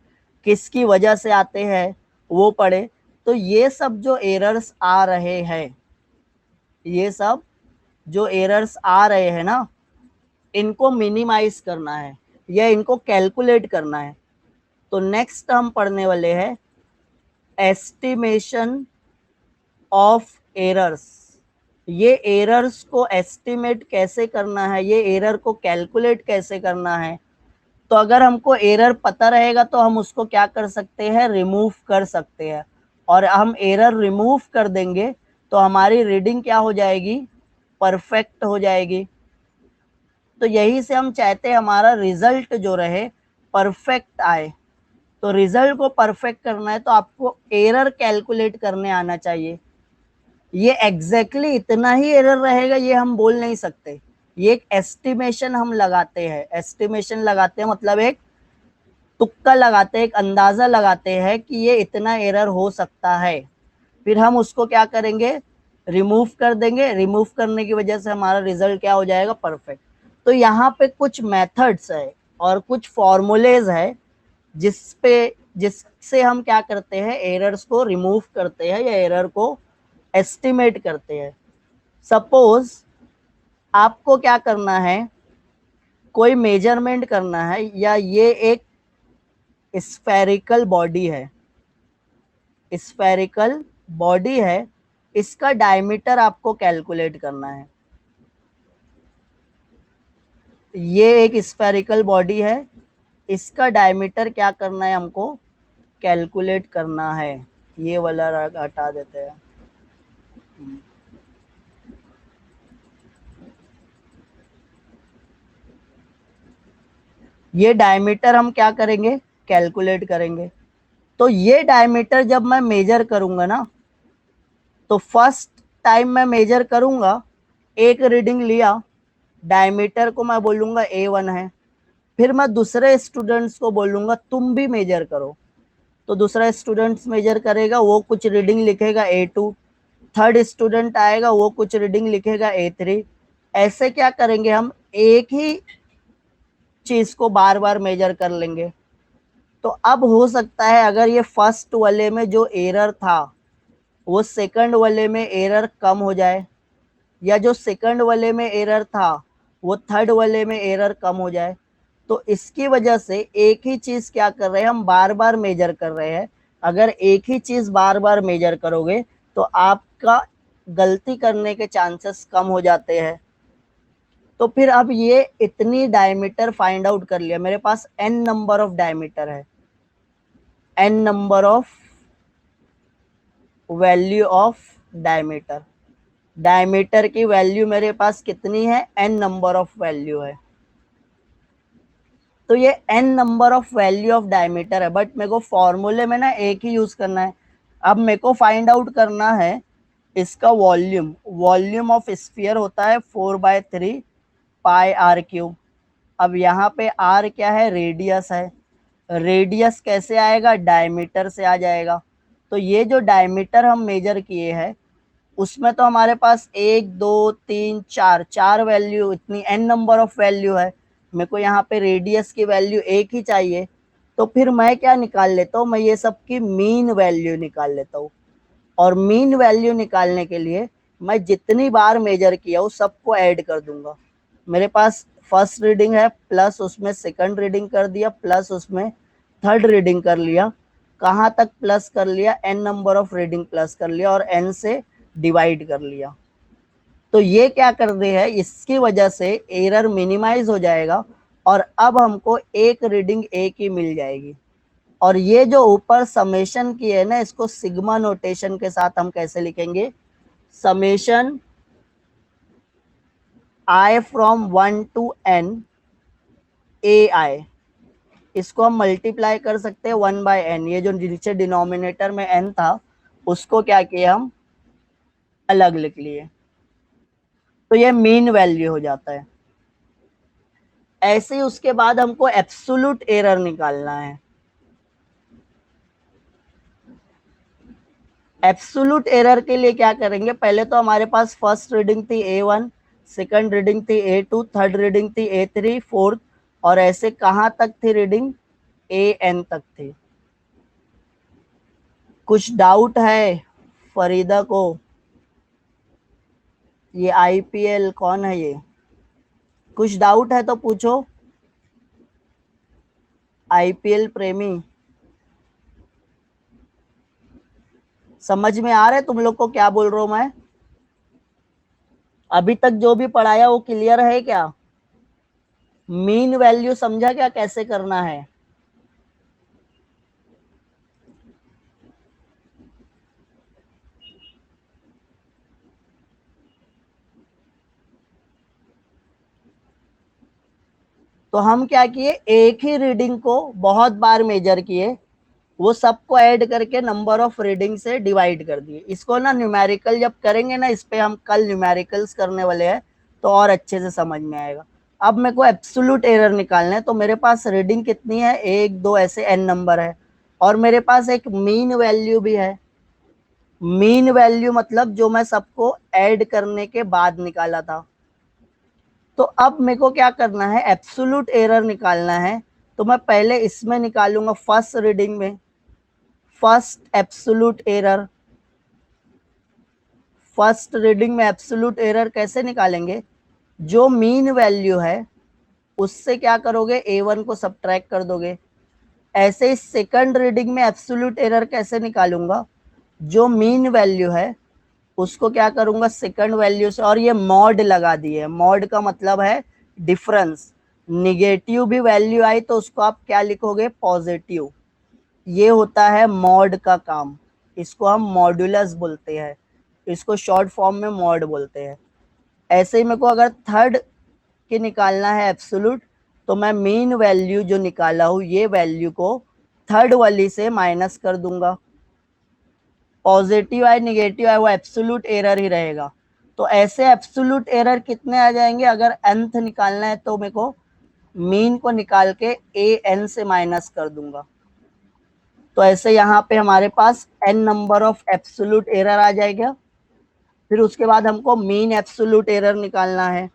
किसकी वजह से आते हैं वो पढ़े। तो ये सब जो एरर्स आ रहे हैं, ये सब जो एरर्स आ रहे हैं ना, इनको मिनिमाइज करना है या इनको कैलकुलेट करना है। तो नेक्स्ट हम पढ़ने वाले हैं एस्टिमेशन ऑफ एरर्स। ये एरर्स को एस्टिमेट कैसे करना है, ये एरर को कैलकुलेट कैसे करना है। तो अगर हमको एरर पता रहेगा तो हम उसको क्या कर सकते हैं, रिमूव कर सकते हैं। और हम एरर रिमूव कर देंगे तो हमारी रीडिंग क्या हो जाएगी, परफेक्ट हो जाएगी। तो यही से हम चाहते हैं हमारा रिजल्ट जो रहे परफेक्ट आए। तो रिजल्ट को परफेक्ट करना है तो आपको एरर कैलकुलेट करने आना चाहिए। ये एग्जैक्टली इतना ही एरर रहेगा ये हम बोल नहीं सकते, ये एक एस्टिमेशन हम लगाते हैं। एस्टिमेशन लगाते हैं मतलब एक तुक्का लगाते हैं, एक अंदाजा लगाते हैं कि ये इतना एरर हो सकता है। फिर हम उसको क्या करेंगे, रिमूव कर देंगे। रिमूव करने की वजह से हमारा रिजल्ट क्या हो जाएगा, परफेक्ट। तो यहाँ पे कुछ मेथड्स है और कुछ फॉर्मूलेज है जिससे हम क्या करते हैं, एरर्स को रिमूव करते हैं या एरर को एस्टिमेट करते हैं। सपोज आपको क्या करना है, कोई मेजरमेंट करना है, या ये एक स्फेरिकल बॉडी है, स्फेरिकल बॉडी है, इसका डायमीटर आपको कैलकुलेट करना है। ये एक स्फेरिकल बॉडी है, इसका डायमीटर क्या करना है, हमको कैलकुलेट करना है। ये वाला हटा देते हैं। ये डायमीटर हम क्या करेंगे, कैलकुलेट करेंगे। तो ये डायमीटर जब मैं मेजर करूंगा ना, तो फर्स्ट टाइम मैं मेजर करूंगा, एक रीडिंग लिया, डायमीटर को मैं बोलूंगा A1 है। फिर मैं दूसरे स्टूडेंट्स को बोलूंगा तुम भी मेजर करो। तो दूसरा स्टूडेंट्स मेजर करेगा, वो कुछ रीडिंग लिखेगा A2। थर्ड स्टूडेंट आएगा, वो कुछ रीडिंग लिखेगा A3। ऐसे क्या करेंगे, हम एक ही चीज को बार बार मेजर कर लेंगे। तो अब हो सकता है अगर ये फर्स्ट वाले में जो एरर था वो सेकंड वाले में एरर कम हो जाए, या जो सेकंड वाले में एरर था वो थर्ड वाले में एरर कम हो जाए। तो इसकी वजह से एक ही चीज क्या कर रहे हैं, हम बार बार मेजर कर रहे हैं। अगर एक ही चीज बार बार मेजर करोगे तो आपका गलती करने के चांसेस कम हो जाते हैं। तो फिर अब ये इतनी डायमीटर फाइंड आउट कर लिया, मेरे पास n नंबर ऑफ डायमीटर है, n number of value of diameter. Diameter की वैल्यू मेरे पास कितनी है, n नंबर ऑफ वैल्यू है। तो ये n number of value of diameter है, बट मेरे को फॉर्मूले में ना एक ही यूज करना है। अब मेरे को फाइंड आउट करना है इसका वॉल्यूम। वॉल्यूम ऑफ स्फीयर होता है 4/3 पाई आर क्यूब। अब यहाँ पे आर क्या है, रेडियस है। रेडियस कैसे आएगा, डायमीटर से आ जाएगा। तो ये जो डायमीटर हम मेजर किए हैं उसमें तो हमारे पास 1 2 3 4 4 वैल्यू, इतनी n नंबर ऑफ वैल्यू है। मेरे को यहाँ पे रेडियस की वैल्यू एक ही चाहिए, तो फिर मैं क्या निकाल लेता हूँ, मैं ये सब की मीन वैल्यू निकाल लेता हूँ। और मीन वैल्यू निकालने के लिए मैं जितनी बार मेजर किया हूँ सबको ऐड कर दूंगा। मेरे पास फर्स्ट रीडिंग है, प्लस उसमें सेकंड रीडिंग कर दिया, प्लस उसमें थर्ड रीडिंग कर लिया। कहाँ तक प्लस कर लिया, N number of reading plus कर लिया और एन से डिवाइड कर लिया। तो ये क्या कर रहे हैं, इसकी वजह से एरर मिनिमाइज हो जाएगा और अब हमको एक रीडिंग एक ही मिल जाएगी। और ये जो ऊपर समेशन की है ना, इसको सिग्मा नोटेशन के साथ हम कैसे लिखेंगे, summation i from 1 to n a i. इसको हम मल्टीप्लाई कर सकते हैं 1/n। ये जो नीचे डिनोमिनेटर में n था उसको क्या किया, हम अलग लिख लिए। तो ये मीन वैल्यू हो जाता है। ऐसे ही उसके बाद हमको एब्सोल्यूट एरर निकालना है। एब्सोल्यूट एरर के लिए क्या करेंगे, पहले तो हमारे पास फर्स्ट रीडिंग थी A1, सेकंड रीडिंग थी A2, थर्ड रीडिंग थी A3, फोर्थ, और ऐसे कहां तक थी रीडिंग, AN तक थी। कुछ डाउट है फरीदा को, ये IPL कौन है, ये कुछ डाउट है तो पूछो, IPL प्रेमी। समझ में आ रहा है तुम लोग को क्या बोल रहा हूं मैं, अभी तक जो भी पढ़ाया वो क्लियर है क्या, मीन वैल्यू समझा क्या कैसे करना है। तो हम क्या किए, एक ही रीडिंग को बहुत बार मेजर किए, वो सबको ऐड करके नंबर ऑफ रीडिंग से डिवाइड कर दिए। इसको ना न्यूमेरिकल जब करेंगे ना, इस पे हम कल न्यूमेरिकल्स करने वाले हैं तो और अच्छे से समझ में आएगा। अब मेरे को एब्सोल्यूट एरर निकालना है, तो मेरे पास रीडिंग कितनी है, एक दो ऐसे एन नंबर है, और मेरे पास एक मीन वैल्यू भी है। मीन वैल्यू मतलब जो मैं सबको ऐड करने के बाद निकाला था। तो अब मेरे को क्या करना है, एब्सोल्यूट एरर निकालना है। तो मैं पहले इसमें निकालूंगा फर्स्ट रीडिंग में, first absolute error. First reading में एब्सोल्यूट एरर कैसे निकालेंगे, जो मीन वैल्यू है उससे क्या करोगे, A1 को सब्ट्रैक्ट कर दोगे। ऐसे ही सेकंड रीडिंग में एब्सोल्यूट एरर कैसे निकालूंगा, जो मीन वैल्यू है उसको क्या करूंगा सेकंड वैल्यू से, और ये मॉड लगा दिए। मॉड का मतलब है डिफरेंस, निगेटिव भी वैल्यू आई तो उसको आप क्या लिखोगे, पॉजिटिव। ये होता है मॉड का काम, इसको हम मॉड्यूलस बोलते हैं, इसको शॉर्ट फॉर्म में मॉड बोलते हैं। ऐसे ही मेरे को अगर थर्ड की निकालना है एब्सोल्यूट, तो मैं मीन वैल्यू जो निकाला हूं ये वैल्यू को थर्ड वाली से माइनस कर दूंगा। पॉजिटिव आए निगेटिव आए वो एब्सोल्यूट एरर ही रहेगा। तो ऐसे एब्सोल्यूट एरर कितने आ जाएंगे, अगर nth निकालना है तो मेरे को मीन को निकाल के AN से माइनस कर दूंगा। तो ऐसे यहाँ पे हमारे पास n number of absolute error आ जाएगा। फिर उसके बाद हमको मीन एब्सोल्यूट एरर निकालना है।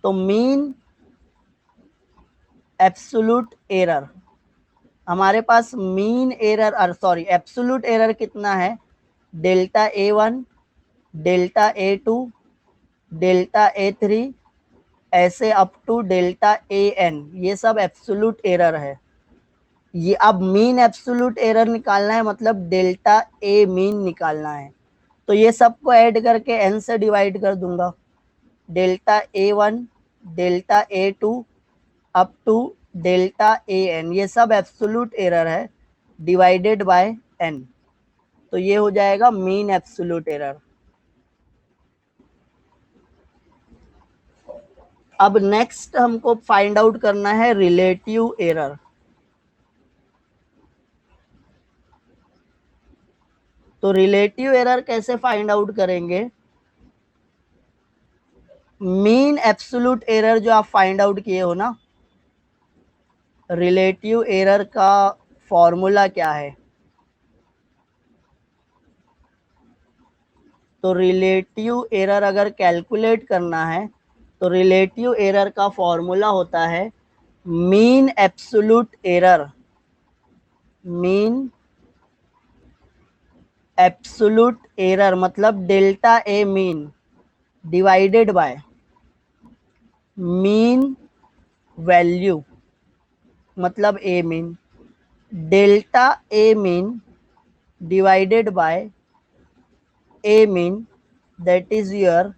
तो मीन एब्सोल्यूट एरर, हमारे पास mean error sorry absolute error कितना है, delta A1, delta A2, delta A3, ऐसे अप टू डेल्टा AN, ये सब एब्सोल्यूट एरर है। ये अब मीन एब्सोल्यूट एरर निकालना है, मतलब डेल्टा A मीन निकालना है। तो ये सबको ऐड करके n से डिवाइड कर दूंगा, delta A1, delta A2 up to delta AN, ये सब एब्सोल्यूट एरर है डिवाइडेड बाय n। तो ये हो जाएगा मीन एब्सोल्यूट एरर। अब नेक्स्ट हमको फाइंड आउट करना है रिलेटिव एरर। तो रिलेटिव एरर कैसे फाइंड आउट करेंगे, मीन एब्सोल्यूट एरर जो आप फाइंड आउट किए हो ना, रिलेटिव एरर का फॉर्मूला क्या है, तो रिलेटिव एरर अगर कैलकुलेट करना है तो रिलेटिव एरर का फॉर्मूला होता है mean absolute error, mean absolute error मतलब delta a mean divided by mean value मतलब a mean, delta a mean divided by a mean that is your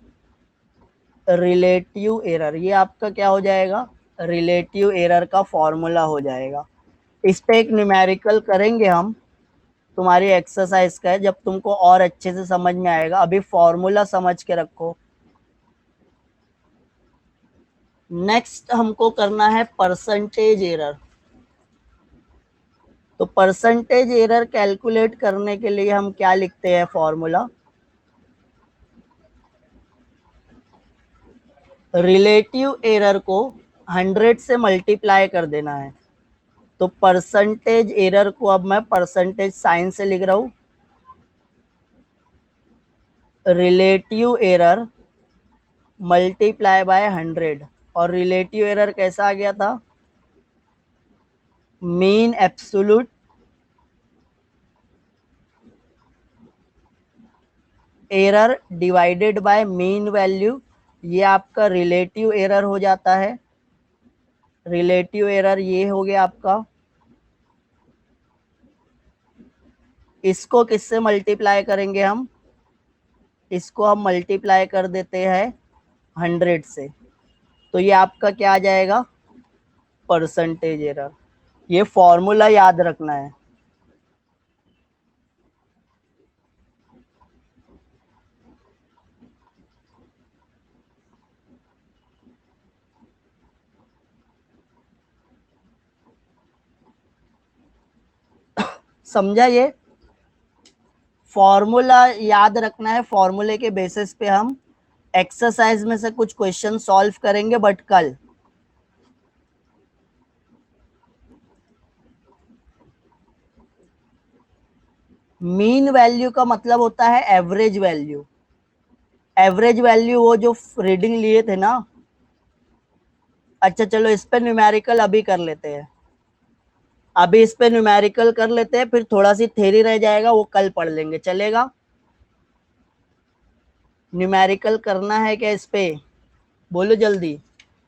relative error. ये आपका क्या हो जाएगा, रिलेटिव एरर का फॉर्मूला हो जाएगा। इस पे एक न्यूमेरिकल करेंगे हम, तुम्हारी एक्सरसाइज का है, जब तुमको और अच्छे से समझ में आएगा। अभी फॉर्मूला समझ के रखो। नेक्स्ट हमको करना है परसेंटेज एरर। तो परसेंटेज एरर कैलकुलेट करने के लिए हम क्या लिखते हैं फॉर्मूला, रिलेटिव एरर को 100 से मल्टीप्लाई कर देना है। तो परसेंटेज एरर को अब मैं परसेंटेज साइन से लिख रहा हूं, रिलेटिव एरर मल्टीप्लाई बाय 100। और रिलेटिव एरर कैसा आ गया था, mean absolute error divided by mean value. ये आपका रिलेटिव एरर हो जाता है। रिलेटिव एरर ये हो गया आपका। इसको किससे मल्टीप्लाई करेंगे हम, इसको हम मल्टीप्लाई कर देते हैं 100 से। तो ये आपका क्या आ जाएगा, परसेंटेज एरर। ये फॉर्मूला याद रखना है। समझा, ये फॉर्मूला याद रखना है। फॉर्मूले के बेसिस पे हम एक्सरसाइज में से कुछ क्वेश्चन सॉल्व करेंगे, बट कल। मीन वैल्यू का मतलब होता है एवरेज वैल्यू। एवरेज वैल्यू वो जो रीडिंग लिए थे ना। अच्छा चलो इस पे न्यूमेरिकल अभी कर लेते हैं। अभी इस पे न्यूमेरिकल कर लेते हैं, फिर थोड़ा सी थ्योरी रह जाएगा, वो कल पढ़ लेंगे, चलेगा। न्यूमेरिकल करना है क्या इस पे, बोलो जल्दी।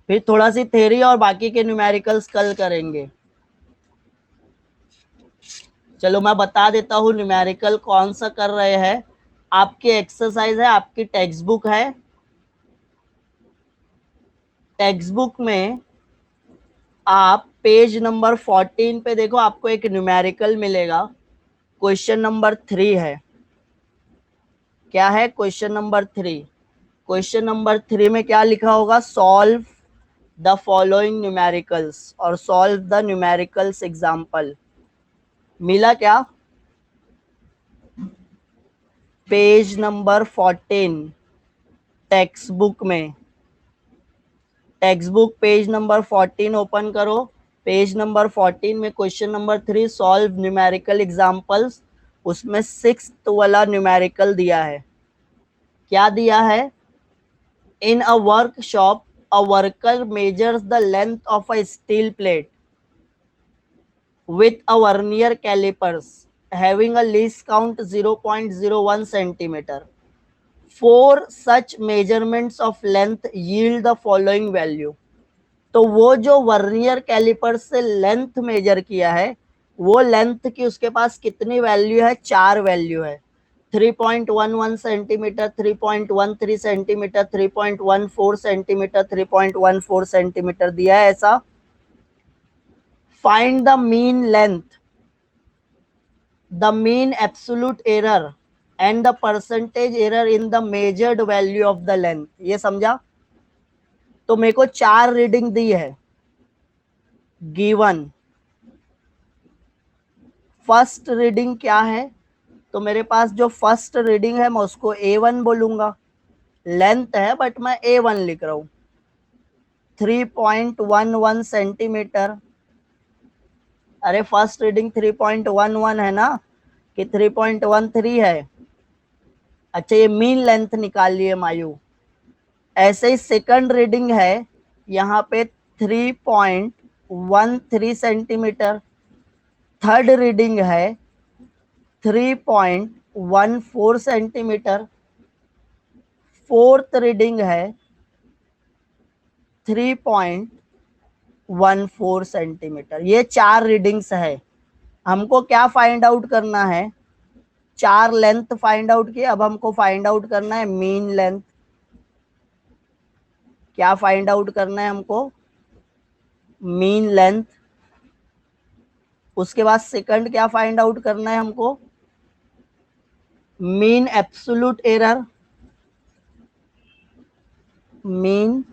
फिर थोड़ा सी थ्योरी और बाकी के न्यूमेरिकल्स कल करेंगे। चलो मैं बता देता हूँ न्यूमेरिकल कौन सा कर रहे हैं। आपकी एक्सरसाइज है, आपकी टेक्स्ट बुक है। टेक्स्ट बुक में आप पेज नंबर 14 पे देखो, आपको एक न्यूमेरिकल मिलेगा। क्वेश्चन नंबर 3 है। क्या है, क्वेश्चन नंबर 3। क्वेश्चन नंबर 3 में क्या लिखा होगा, सॉल्व द फॉलोइंग न्यूमेरिकल्स और सॉल्व द न्यूमेरिकल्स एग्जाम्पल। मिला क्या, पेज नंबर 14 टेक्स्ट बुक में। Text book page number 14 open करो। पेज नंबर 14 में question number 3 solve numerical examples, उसमें 6th वाला न्यूमेरिकल दिया है। क्या दिया है, in a workshop a worker measures the length of a steel plate with a vernier calipers having a least count 0.01 centimeter. Four such measurements of length yield the following value. तो वो जो vernier caliper से length major किया है, वो length की उसके पास कितनी वैल्यू है, 4 वैल्यू है। 3.11 सेंटीमीटर, 3.13 सेंटीमीटर, 3.14 सेंटीमीटर, 3.14 सेंटीमीटर दिया है ऐसा। Find the mean length, the mean absolute error and the percentage error in the measured value of the length। ये समझा। तो मेरे को 4 रीडिंग दी है गिवन। फर्स्ट रीडिंग क्या है, तो मेरे पास जो फर्स्ट रीडिंग है मैं उसको A1 बोलूंगा। लेंथ है बट मैं A1 लिख रहा हूं, 3.11 सेंटीमीटर। अरे फर्स्ट रीडिंग 3.11 है ना, कि 3.13 है। अच्छा ये मीन लेंथ निकाल लिए मायू। ऐसे ही सेकंड रीडिंग है यहाँ पे 3.14 3 सेंटीमीटर, थर्ड रीडिंग है 3.14 सेंटीमीटर, फोर्थ रीडिंग है 3.14 सेंटीमीटर। ये 4 रीडिंग्स है। हमको क्या फाइंड आउट करना है? 4 लेंथ फाइंड आउट किए, अब हमको फाइंड आउट करना है मीन लेंथ। क्या फाइंड आउट करना है हमको? Mean length. उसके बाद सेकंड क्या फाइंड आउट करना है हमको? Mean absolute error. Mean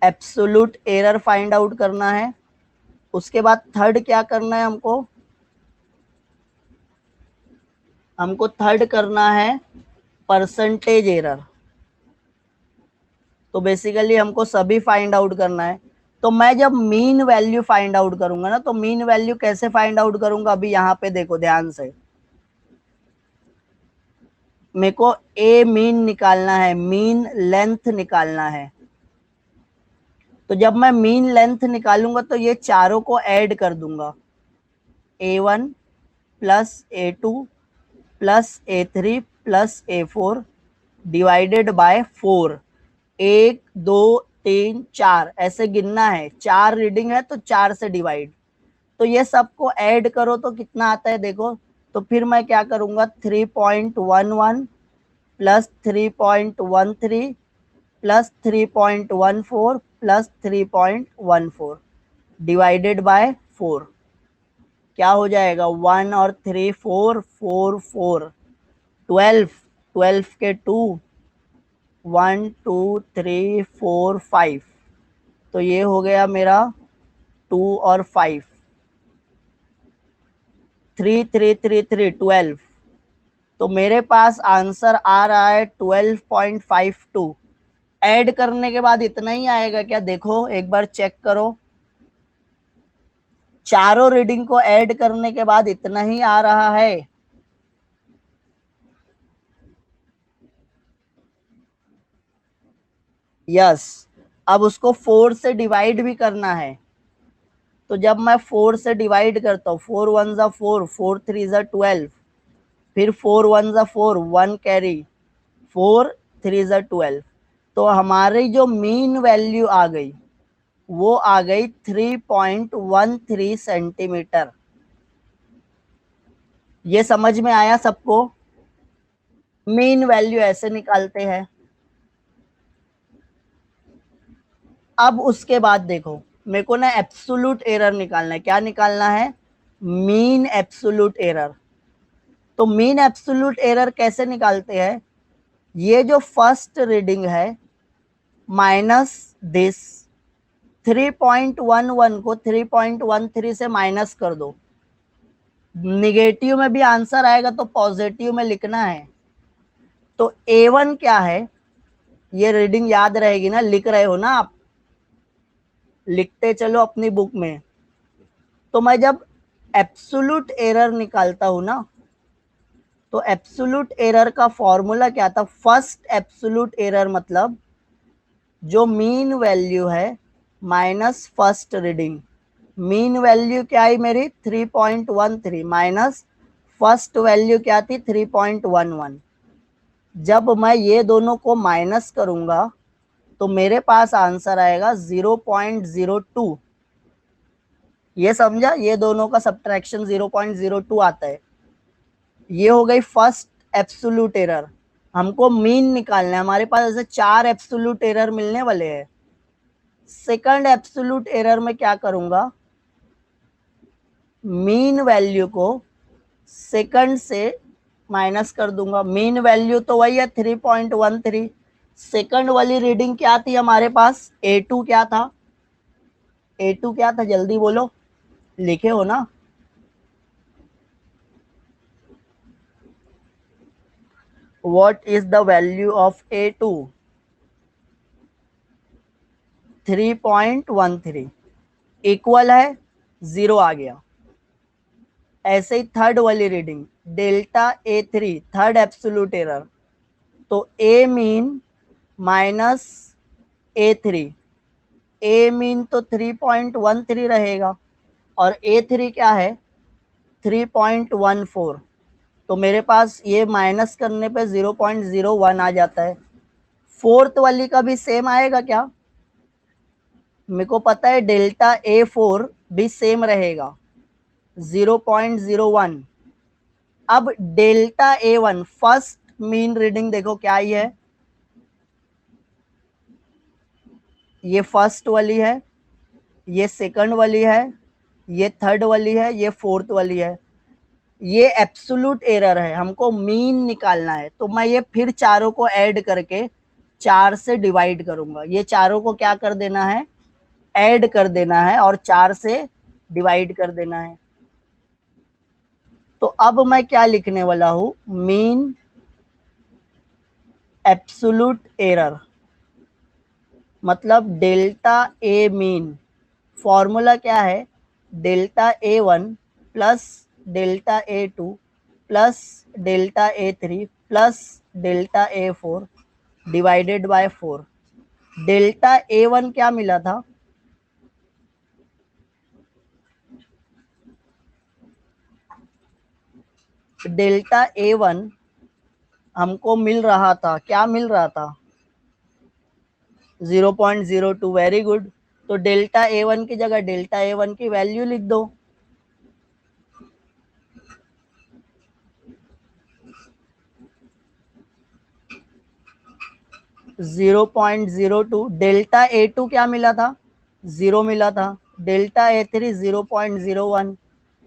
absolute error find out करना है। उसके बाद थर्ड क्या करना है हमको? हमको थर्ड करना है परसेंटेज एरर। तो बेसिकली हमको सभी फाइंड आउट करना है। तो मैं जब मीन वैल्यू फाइंड आउट करूंगा ना, तो मीन वैल्यू कैसे फाइंड आउट करूंगा? अभी यहाँ पे देखो ध्यान से, मेरे को ए मीन निकालना है, मीन लेंथ निकालना है। तो जब मैं मीन लेंथ निकालूंगा तो ये चारों को ऐड कर दूंगा, A1 plus A2 plus A3 plus A4 divided by 4। 1 2 3 4 ऐसे गिनना है। 4 रीडिंग है तो 4 से डिवाइड। तो ये सबको ऐड करो तो कितना आता है देखो। तो फिर मैं क्या करूंगा, 3.11 plus 3.13 plus 3.14 plus 3.14 divided by 4। क्या हो जाएगा? 1 और 3 4 4 4 12, 12 के 2 1 2 3 4 5। तो ये हो गया मेरा 2 और 5, 3 3 3 3 12। तो मेरे पास आंसर आ रहा है 12.52। ऐड करने के बाद इतना ही आएगा क्या? देखो एक बार चेक करो, चारों रीडिंग को ऐड करने के बाद इतना ही आ रहा है। यस। अब उसको 4 से डिवाइड भी करना है। तो जब मैं 4 से डिवाइड करता हूँ, 4 1 जा 4, 4 3 जा 12, फिर 4 1 जा 4, 1 कैरी, 4 3 जा 12। तो हमारी जो मीन वैल्यू आ गई वो आ गई 3.13 सेंटीमीटर। ये समझ में आया सबको? मीन वैल्यू ऐसे निकालते हैं। अब उसके बाद देखो, मेरे को ना एब्सोल्यूट एरर निकालना है। क्या निकालना है? Mean absolute error. तो मीन एब्सोल्यूट एरर कैसे निकालते हैं? ये जो फर्स्ट रीडिंग है माइनस दिस, 3.11 को 3.13 से माइनस कर दो। निगेटिव में भी आंसर आएगा तो पॉजिटिव में लिखना है। तो A1 क्या है? ये रीडिंग याद रहेगी ना, लिख रहे हो ना आप, लिखते चलो अपनी बुक में। तो मैं जब एब्सोल्यूट एरर निकालता हूं ना, तो एब्सोल्यूट एरर का फॉर्मूला क्या था? फर्स्ट एब्सोल्यूट एरर मतलब जो मीन वैल्यू है minus first reading. Mean value क्या आई मेरी? 3.13 माइनस फर्स्ट वैल्यू क्या थी? 3.11। जब मैं ये दोनों को माइनस करूंगा तो मेरे पास आंसर आएगा 0.02। ये समझा? ये दोनों का सब्ट्रैक्शन 0.02 आता है। ये हो गई फर्स्ट एब्सोल्यूट एरर। हमको मीन निकालना है। हमारे पास ऐसे 4 एब्सोल्यूट एरर मिलने वाले हैं। सेकंड एब्सोल्यूट एरर में क्या करूंगा, मीन वैल्यू को सेकंड से माइनस कर दूंगा। मीन वैल्यू तो वही है 3.13। सेकंड वाली रीडिंग क्या थी हमारे पास? A2 क्या था? A2 क्या था? जल्दी बोलो, लिखे हो ना? What is the value of A2? 3.13 equal है 0 आ गया। ऐसे ही थर्ड वाली reading delta A3, third absolute error. तो A mean minus A3 A mean तो 3.13 रहेगा और A3 क्या है 3.14, तो मेरे पास ये माइनस करने पे 0.01 आ जाता है। फोर्थ वाली का भी सेम आएगा क्या? मेरे को पता है डेल्टा A4 भी सेम रहेगा 0.01। अब delta A1 first mean reading देखो क्या ही है, ये फर्स्ट वाली है, ये सेकंड वाली है, ये थर्ड वाली है, ये फोर्थ वाली है। ये एब्सोल्यूट एरर है, हमको मीन निकालना है, तो मैं ये फिर चारों को ऐड करके 4 से डिवाइड करूंगा। ये चारों को क्या कर देना है, ऐड कर देना है और 4 से डिवाइड कर देना है। तो अब मैं क्या लिखने वाला हूं, मीन एब्सोल्यूट एरर, मतलब डेल्टा ए मीन। फॉर्मूला क्या है, delta A1 plus delta A2 plus delta A3 plus delta A4 divided by 4। Delta A1 क्या मिला था, डेल्टा A1 हमको मिल रहा था, क्या मिल रहा था 0.02। Very good. तो डेल्टा A1 की जगह डेल्टा A1 की वैल्यू लिख दो। 0.02। डेल्टा A2 क्या मिला था, 0 मिला था। Delta A3 0.01,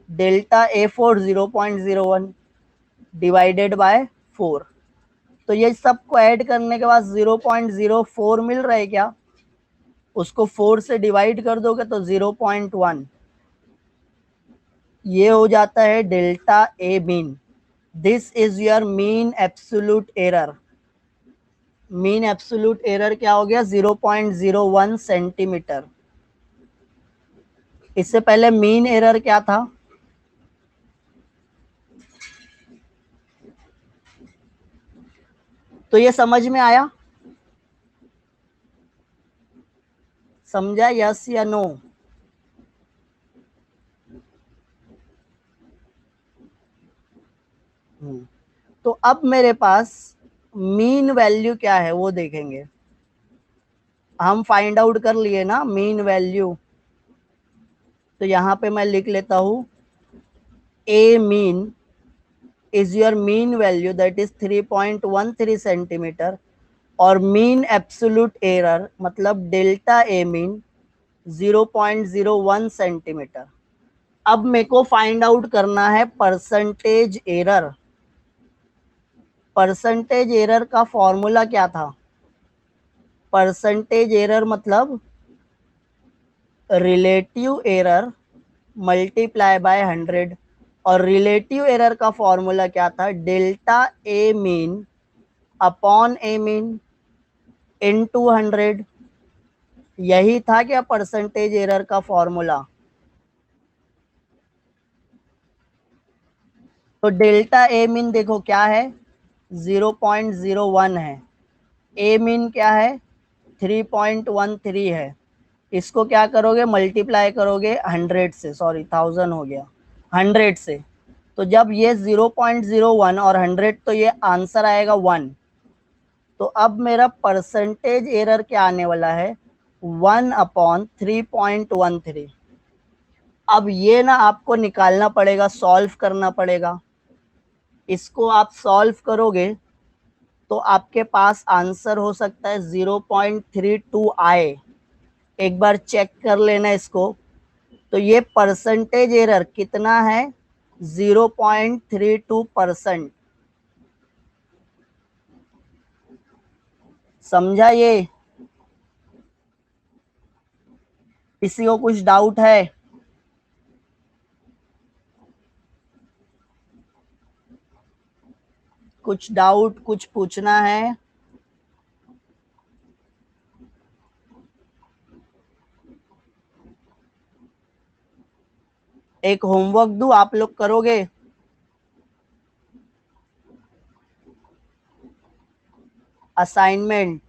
delta A4 0.01 divided by 4। तो ये सबको ऐड करने के बाद 0.04 मिल रहा है क्या, उसको 4 से डिवाइड कर दोगे तो 0.1, ये हो जाता है delta a mean. This is your mean absolute error. Mean absolute error क्या हो गया, 0.01 सेंटीमीटर। इससे पहले मीन एरर क्या था, तो ये समझ में आया, समझा, यस या नो? तो अब मेरे पास मीन वैल्यू क्या है वो देखेंगे। हम फाइंड आउट कर लिए ना मीन वैल्यू, तो यहां पे मैं लिख लेता हूं a mean is your mean value that is 3.13 centimetre, और मीन एब्सोल्यूट एरर मतलब डेल्टा ए मीन 0.01 सेंटीमीटर। अब मेरे को फाइंड आउट करना है परसेंटेज एरर। परसेंटेज एरर का फॉर्मूला क्या था, परसेंटेज एरर मतलब रिलेटिव एरर मल्टीप्लाई बाय 100, और रिलेटिव एरर का फॉर्मूला क्या था, delta a mean upon a mean in 200। यही था क्या परसेंटेज एरर का फॉर्मूला? तो डेल्टा ए मीन देखो क्या है 0.01 है, ए मीन क्या है 3.13 है। इसको क्या करोगे, मल्टीप्लाई करोगे 100 से, सॉरी 1000 हो गया, 100 से। तो जब ये 0.01 और 100, तो ये आंसर आएगा 1। तो अब मेरा परसेंटेज एरर क्या आने वाला है, 1/3.13। अब ये ना आपको निकालना पड़ेगा, सॉल्व करना पड़ेगा। इसको आप सॉल्व करोगे तो आपके पास आंसर हो सकता है 0.32 आए। एक बार चेक कर लेना इसको। तो ये परसेंटेज एरर कितना है, 0.32%। समझा ये? किसी को कुछ डाउट है? कुछ डाउट, कुछ पूछना है? एक होमवर्क दूं, आप लोग करोगे? असाइनमेंट।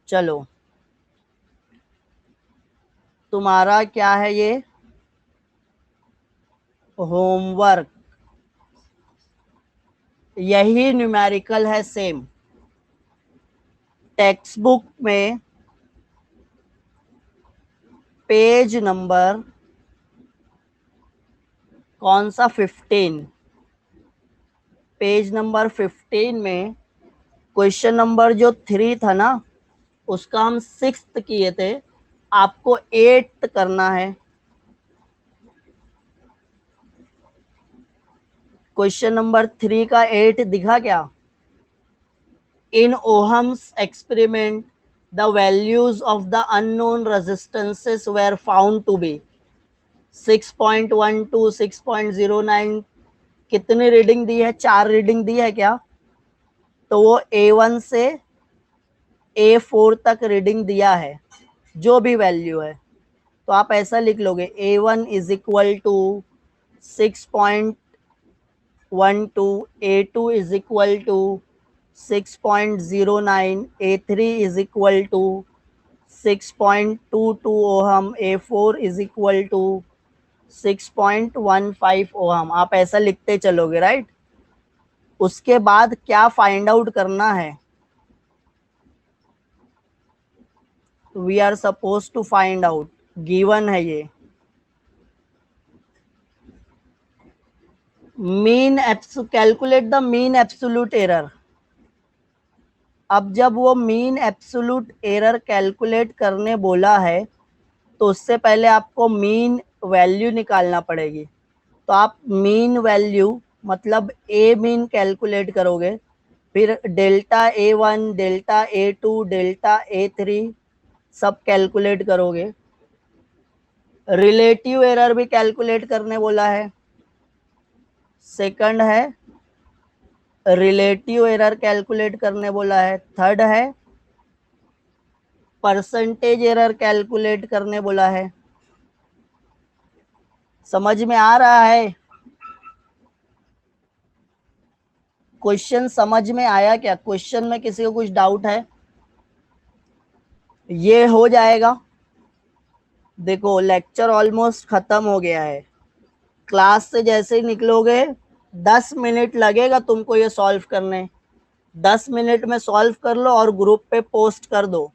चलो तुम्हारा क्या है ये होमवर्क, यही न्यूमेरिकल है सेम। टेक्स्ट बुक में पेज नंबर कौन सा 15, पेज नंबर 15 में क्वेश्चन नंबर जो 3 था ना, उसका हम 6th किए थे, आपको 8th करना है। क्वेश्चन नंबर 3 का 8 दिखा क्या? In Ohm's experiment, the values of the unknown resistances were found to be 6.12, 6.09। कितनी रीडिंग दी है? 4 रीडिंग दी है क्या? तो वो A1 से A4 तक रीडिंग दिया है, जो भी वैल्यू है। तो आप ऐसा लिख लोगे A1 is equal to 6.12, A2 is equal to 6.09, A3 is equal to 6.22 ohm, A4 is equal to 6.15 ohm. आप ऐसा लिखते चलोगे, राइट। उसके बाद क्या फाइंड आउट करना है? We are suppose to find out, given है ये mean calculate the mean absolute error. अब जब वो मीन एब्सोल्यूट एरर कैलकुलेट करने बोला है, तो उससे पहले आपको मीन वैल्यू निकालना पड़ेगी। तो आप मीन वैल्यू मतलब ए मीन कैलकुलेट करोगे, फिर delta A1, delta A2, delta A3 सब कैलकुलेट करोगे। रिलेटिव एरर भी कैलकुलेट करने बोला है। सेकंड है रिलेटिव एरर कैलकुलेट करने बोला है। थर्ड है परसेंटेज एरर कैलकुलेट करने बोला है। समझ में आ रहा है? क्वेश्चन समझ में आया क्या? क्वेश्चन में किसी को कुछ डाउट है? ये हो जाएगा। देखो लेक्चर ऑलमोस्ट खत्म हो गया है। क्लास से जैसे ही निकलोगे 10 मिनट लगेगा तुमको ये सॉल्व करने। 10 मिनट में सॉल्व कर लो और ग्रुप पे पोस्ट कर दो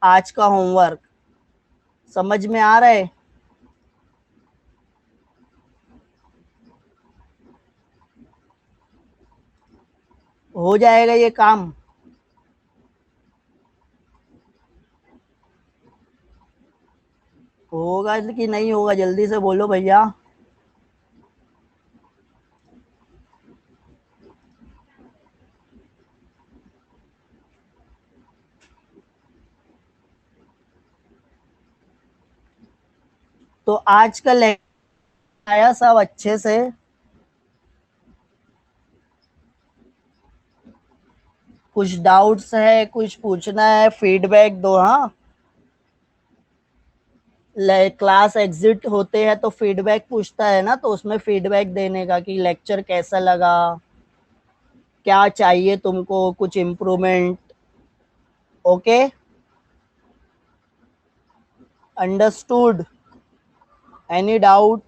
आज का होमवर्क। समझ में आ रहा है? हो जाएगा ये काम। होगा कि नहीं होगा, जल्दी से बोलो भैया। तो आज का लेक्चर आया सब अच्छे से? कुछ डाउट्स है, कुछ पूछना है, फीडबैक दो। हाँ, क्लास एग्जिट होते हैं तो फीडबैक पूछता है ना, तो उसमें फीडबैक देने का कि लेक्चर कैसा लगा, क्या चाहिए तुमको, कुछ improvement. Okay, understood? Any doubt?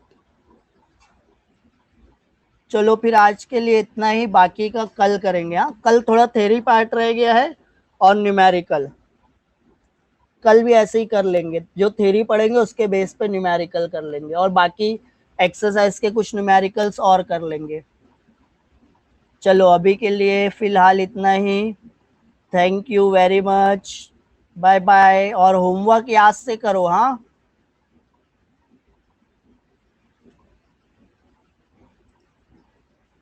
चलो फिर आज के लिए इतना ही, बाकी का कल करेंगे। हाँ, कल थोड़ा थ्योरी पार्ट रह गया है और न्यूमेरिकल कल भी ऐसे ही कर लेंगे। जो थ्योरी पढ़ेंगे उसके बेस पे न्यूमेरिकल कर लेंगे, और बाकी एक्सरसाइज के कुछ न्यूमेरिकल्स और कर लेंगे। चलो अभी के लिए फिलहाल इतना ही। Thank you very much, bye bye. और होमवर्क याद से करो। हाँ।